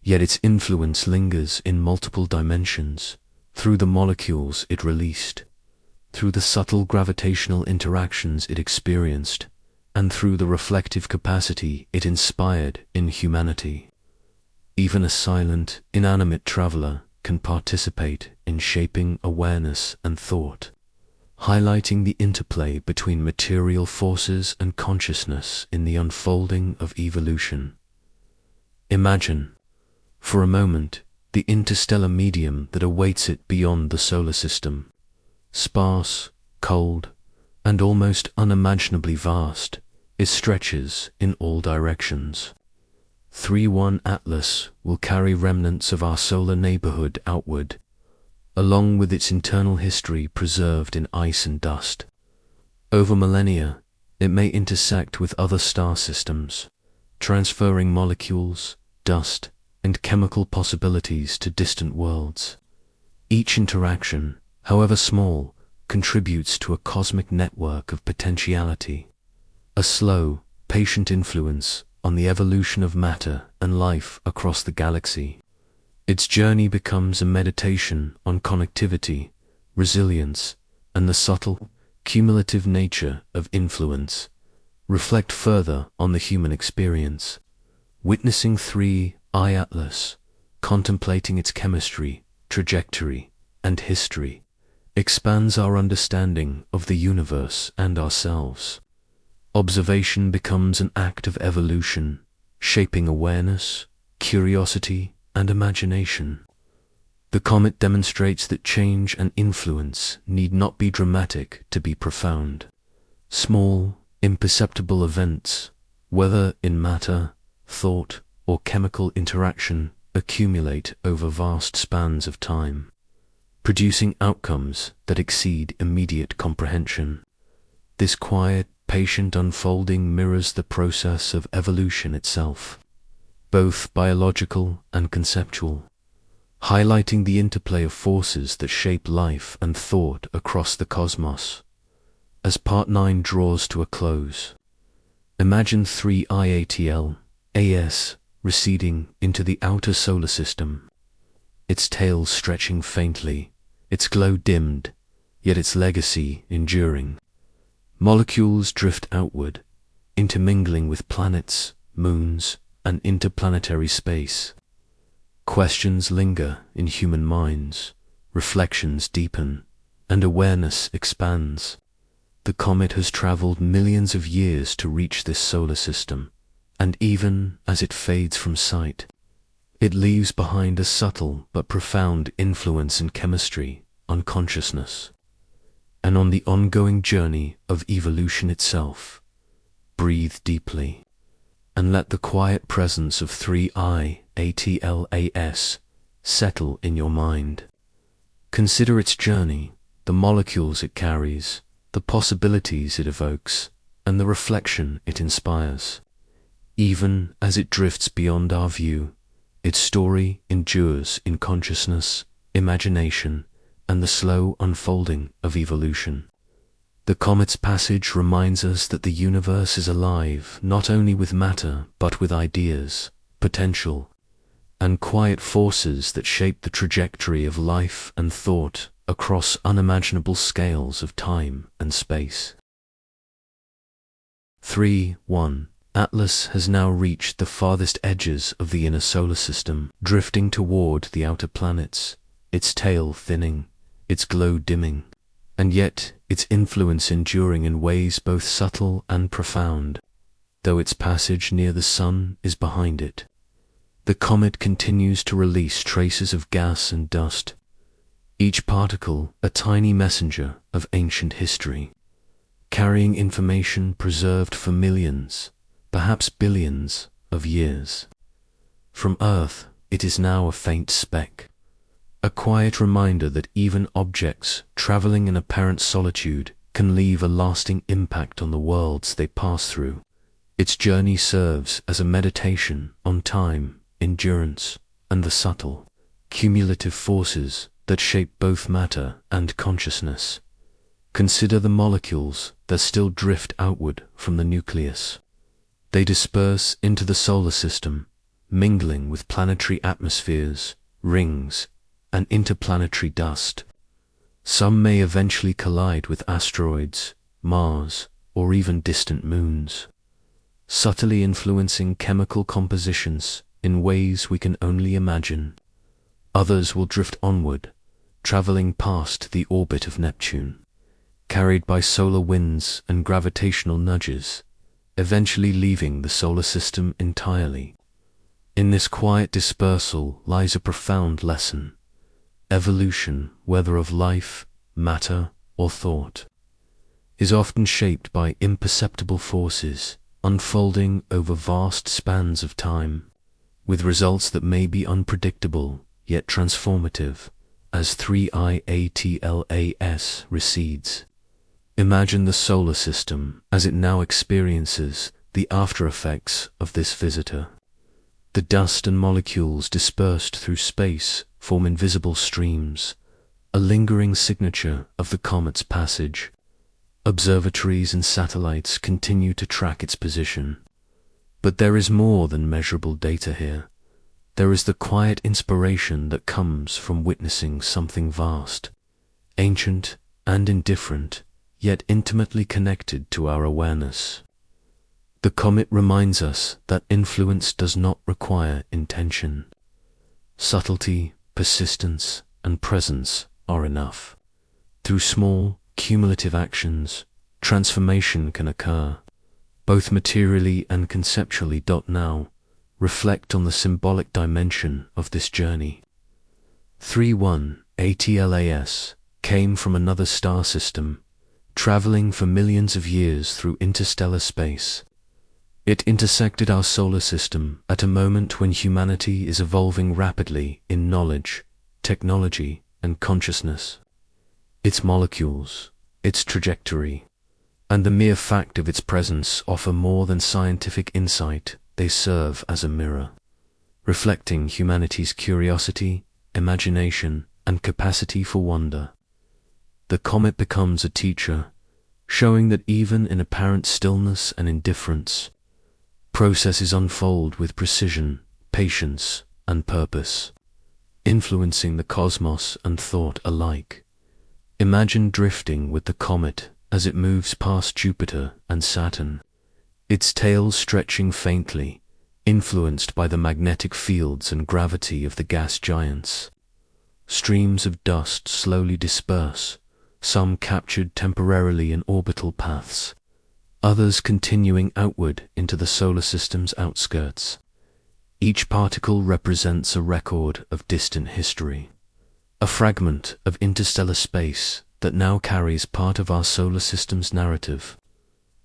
Yet its influence lingers in multiple dimensions, through the molecules it released, through the subtle gravitational interactions it experienced, and through the reflective capacity it inspired in humanity. Even a silent, inanimate traveler can participate in shaping awareness and thought, highlighting the interplay between material forces and consciousness in the unfolding of evolution. Imagine, for a moment, the interstellar medium that awaits it beyond the solar system. Sparse, cold, and almost unimaginably vast, it stretches in all directions. 3I Atlas will carry remnants of our solar neighborhood outward, along with its internal history preserved in ice and dust. Over millennia, it may intersect with other star systems, transferring molecules, dust, and chemical possibilities to distant worlds. Each interaction, however small, contributes to a cosmic network of potentiality, a slow, patient influence on the evolution of matter and life across the galaxy. Its journey becomes a meditation on connectivity, resilience, and the subtle, cumulative nature of influence. Reflect further on the human experience. Witnessing 3I Atlas, contemplating its chemistry, trajectory, and history, expands our understanding of the universe and ourselves. Observation becomes an act of evolution, shaping awareness, curiosity, and imagination. The comet demonstrates that change and influence need not be dramatic to be profound. Small, imperceptible events, whether in matter, thought, or chemical interaction, accumulate over vast spans of time, producing outcomes that exceed immediate comprehension. This quiet, patient unfolding mirrors the process of evolution itself, both biological and conceptual, highlighting the interplay of forces that shape life and thought across the cosmos. As Part 9 draws to a close, imagine 3IATL-AS receding into the outer solar system, its tail stretching faintly, its glow dimmed, yet its legacy enduring. Molecules drift outward, intermingling with planets, moons, and interplanetary space. Questions linger in human minds, reflections deepen, and awareness expands. The comet has traveled millions of years to reach this solar system, and even as it fades from sight, it leaves behind a subtle but profound influence in chemistry, on consciousness, and on the ongoing journey of evolution itself. Breathe deeply, and let the quiet presence of 3IATLAS settle in your mind. Consider its journey, the molecules it carries, the possibilities it evokes, and the reflection it inspires. Even as it drifts beyond our view, its story endures in consciousness, imagination, and the slow unfolding of evolution. The comet's passage reminds us that the universe is alive not only with matter but with ideas, potential, and quiet forces that shape the trajectory of life and thought across unimaginable scales of time and space. 3.1. Atlas has now reached the farthest edges of the inner solar system, drifting toward the outer planets, its tail thinning, its glow dimming, and yet its influence enduring in ways both subtle and profound. Though its passage near the Sun is behind it, the comet continues to release traces of gas and dust, each particle a tiny messenger of ancient history, carrying information preserved for millions, perhaps billions, of years. From Earth, it is now a faint speck, a quiet reminder that even objects traveling in apparent solitude can leave a lasting impact on the worlds they pass through. Its journey serves as a meditation on time, endurance, and the subtle, cumulative forces that shape both matter and consciousness. Consider the molecules that still drift outward from the nucleus. They disperse into the solar system, mingling with planetary atmospheres, rings, and interplanetary dust. Some may eventually collide with asteroids, Mars, or even distant moons, subtly influencing chemical compositions in ways we can only imagine. Others will drift onward, traveling past the orbit of Neptune, carried by solar winds and gravitational nudges, eventually leaving the solar system entirely. In this quiet dispersal lies a profound lesson. Evolution, whether of life, matter, or thought, is often shaped by imperceptible forces unfolding over vast spans of time, with results that may be unpredictable yet transformative. As 3IATLAS recedes, imagine the solar system as it now experiences the after-effects of this visitor. The dust and molecules dispersed through space form invisible streams, a lingering signature of the comet's passage. Observatories and satellites continue to track its position. But there is more than measurable data here. There is the quiet inspiration that comes from witnessing something vast, ancient and indifferent, yet intimately connected to our awareness. The comet reminds us that influence does not require intention. Subtlety, persistence, and presence are enough. Through small, cumulative actions, transformation can occur, both materially and conceptually. Now, reflect on the symbolic dimension of this journey. 3.1 ATLAS came from another star system, traveling for millions of years through interstellar space. It intersected our solar system at a moment when humanity is evolving rapidly in knowledge, technology, and consciousness. Its molecules, its trajectory, and the mere fact of its presence offer more than scientific insight. They serve as a mirror, reflecting humanity's curiosity, imagination, and capacity for wonder. The comet becomes a teacher, showing that even in apparent stillness and indifference, processes unfold with precision, patience, and purpose, influencing the cosmos and thought alike. Imagine drifting with the comet as it moves past Jupiter and Saturn, its tail stretching faintly, influenced by the magnetic fields and gravity of the gas giants. Streams of dust slowly disperse, some captured temporarily in orbital paths, others continuing outward into the solar system's outskirts. Each particle represents a record of distant history, a fragment of interstellar space that now carries part of our solar system's narrative.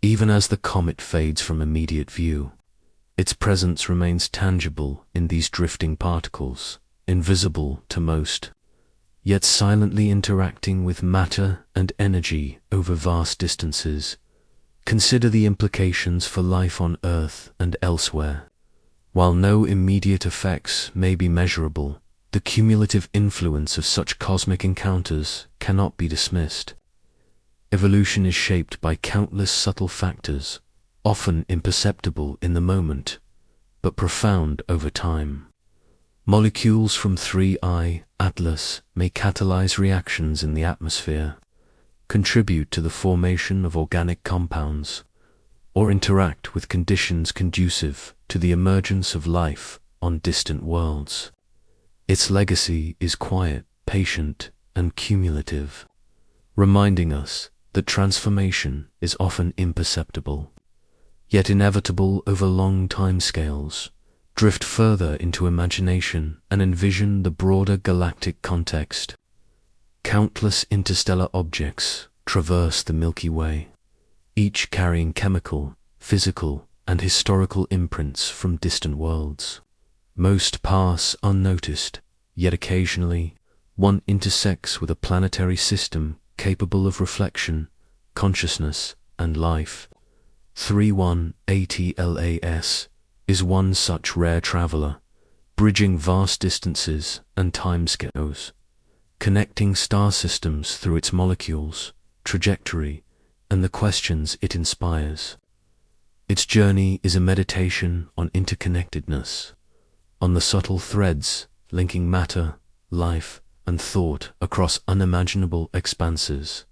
Even as the comet fades from immediate view, its presence remains tangible in these drifting particles, invisible to most, yet silently interacting with matter and energy over vast distances. Consider the implications for life on Earth and elsewhere. While no immediate effects may be measurable, the cumulative influence of such cosmic encounters cannot be dismissed. Evolution is shaped by countless subtle factors, often imperceptible in the moment, but profound over time. Molecules from 3I Atlas may catalyze reactions in the atmosphere, contribute to the formation of organic compounds, or interact with conditions conducive to the emergence of life on distant worlds. Its legacy is quiet, patient, and cumulative, reminding us that transformation is often imperceptible, yet inevitable over long timescales. Drift further into imagination and envision the broader galactic context. Countless interstellar objects traverse the Milky Way, each carrying chemical, physical, and historical imprints from distant worlds. Most pass unnoticed, yet occasionally one intersects with a planetary system capable of reflection, consciousness, and life. 3.1 ATLAS is one such rare traveler, bridging vast distances and timescales, connecting star systems through its molecules, trajectory, and the questions it inspires. Its journey is a meditation on interconnectedness, on the subtle threads linking matter, life, and thought across unimaginable expanses.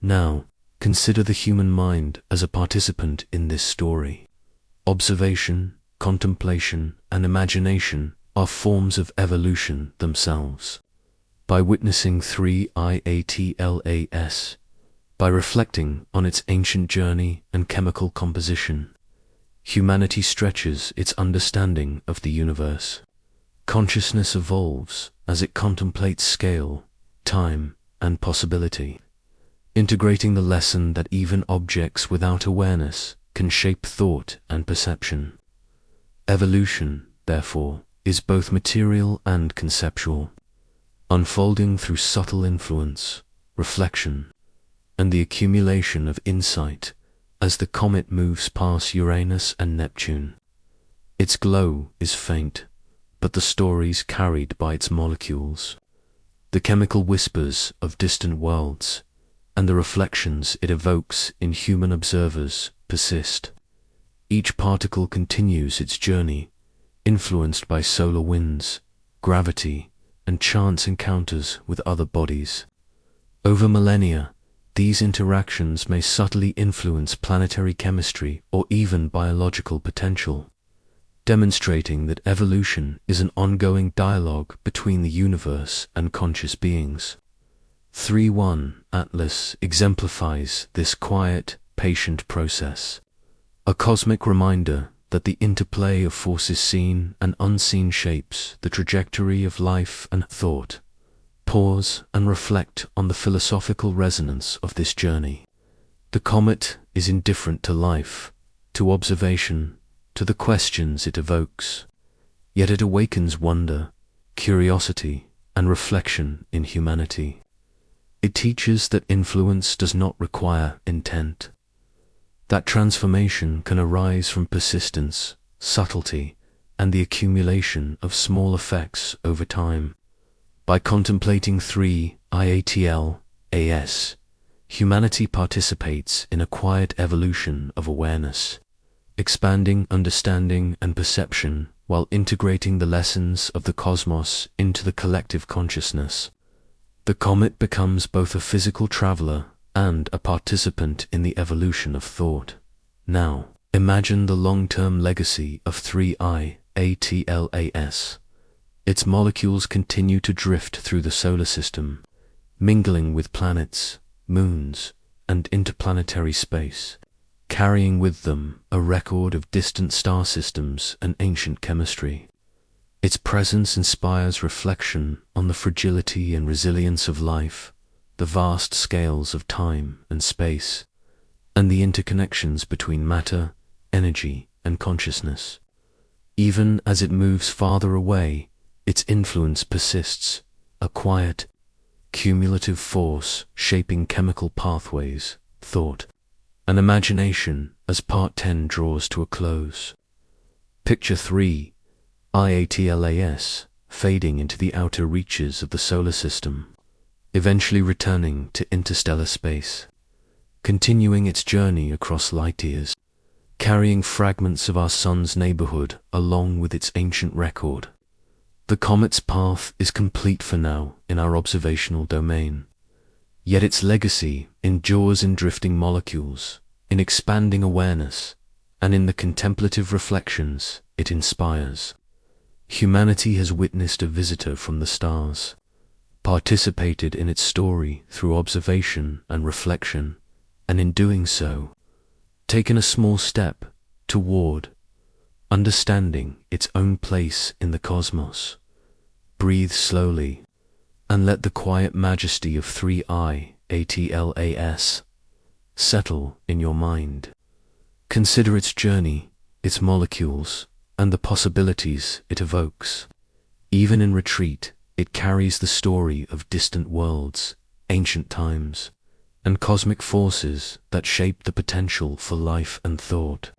Now, consider the human mind as a participant in this story. Observation, contemplation, and imagination are forms of evolution themselves. By witnessing 3I Atlas, by reflecting on its ancient journey and chemical composition, humanity stretches its understanding of the universe. Consciousness evolves as it contemplates scale, time, and possibility, integrating the lesson that even objects without awareness can shape thought and perception. Evolution, therefore, is both material and conceptual, unfolding through subtle influence, reflection, and the accumulation of insight as the comet moves past Uranus and Neptune. Its glow is faint, but the stories carried by its molecules, the chemical whispers of distant worlds, and the reflections it evokes in human observers persist. Each particle continues its journey, influenced by solar winds, gravity, and chance encounters with other bodies. Over millennia, these interactions may subtly influence planetary chemistry or even biological potential, demonstrating that evolution is an ongoing dialogue between the universe and conscious beings. 3.1 Atlas exemplifies this quiet, patient process, a cosmic reminder that the interplay of forces seen and unseen shapes the trajectory of life and thought. Pause and reflect on the philosophical resonance of this journey. The comet is indifferent to life, to observation, to the questions it evokes, yet it awakens wonder, curiosity, and reflection in humanity. It teaches that influence does not require intent, that transformation can arise from persistence, subtlety, and the accumulation of small effects over time. By contemplating 3 IATLAS, humanity participates in a quiet evolution of awareness, expanding understanding and perception while integrating the lessons of the cosmos into the collective consciousness. The comet becomes both a physical traveler and a participant in the evolution of thought. Now, imagine the long-term legacy of 3 IATLAS. Its molecules continue to drift through the solar system, mingling with planets, moons, and interplanetary space, carrying with them a record of distant star systems and ancient chemistry. Its presence inspires reflection on the fragility and resilience of life, the vast scales of time and space, and the interconnections between matter, energy, and consciousness. Even as it moves farther away, its influence persists, a quiet, cumulative force shaping chemical pathways, thought, and imagination as Part 10 draws to a close. Picture 3 IATLAS fading into the outer reaches of the solar system, eventually returning to interstellar space, continuing its journey across light years, carrying fragments of our sun's neighborhood along with its ancient record. The comet's path is complete for now in our observational domain, yet its legacy endures in drifting molecules, in expanding awareness, and in the contemplative reflections it inspires. Humanity has witnessed a visitor from the stars, participated in its story through observation and reflection, and in doing so, taken a small step toward understanding its own place in the cosmos. Breathe slowly, and let the quiet majesty of 3 IATLAS settle in your mind. Consider its journey, its molecules, and the possibilities it evokes. Even in retreat, it carries the story of distant worlds, ancient times, and cosmic forces that shape the potential for life and thought.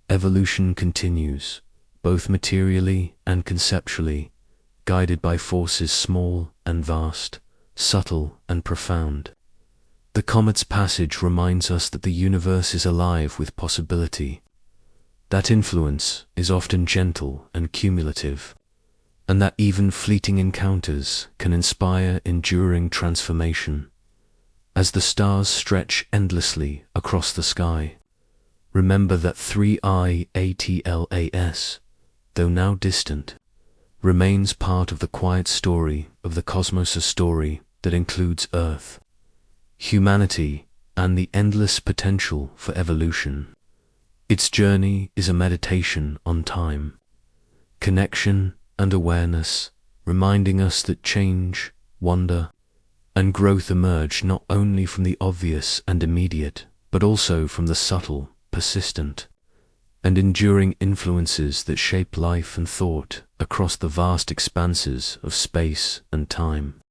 Evolution continues, both materially and conceptually, guided by forces small and vast, subtle and profound. The comet's passage reminds us that the universe is alive with possibility. That influence is often gentle and cumulative, and that even fleeting encounters can inspire enduring transformation. As the stars stretch endlessly across the sky, remember that 3 IATLAS, though now distant, remains part of the quiet story of the cosmos, a story that includes Earth, humanity, and the endless potential for evolution. Its journey is a meditation on time, connection, and awareness, reminding us that change, wonder, and growth emerge not only from the obvious and immediate, but also from the subtle, persistent, and enduring influences that shape life and thought across the vast expanses of space and time.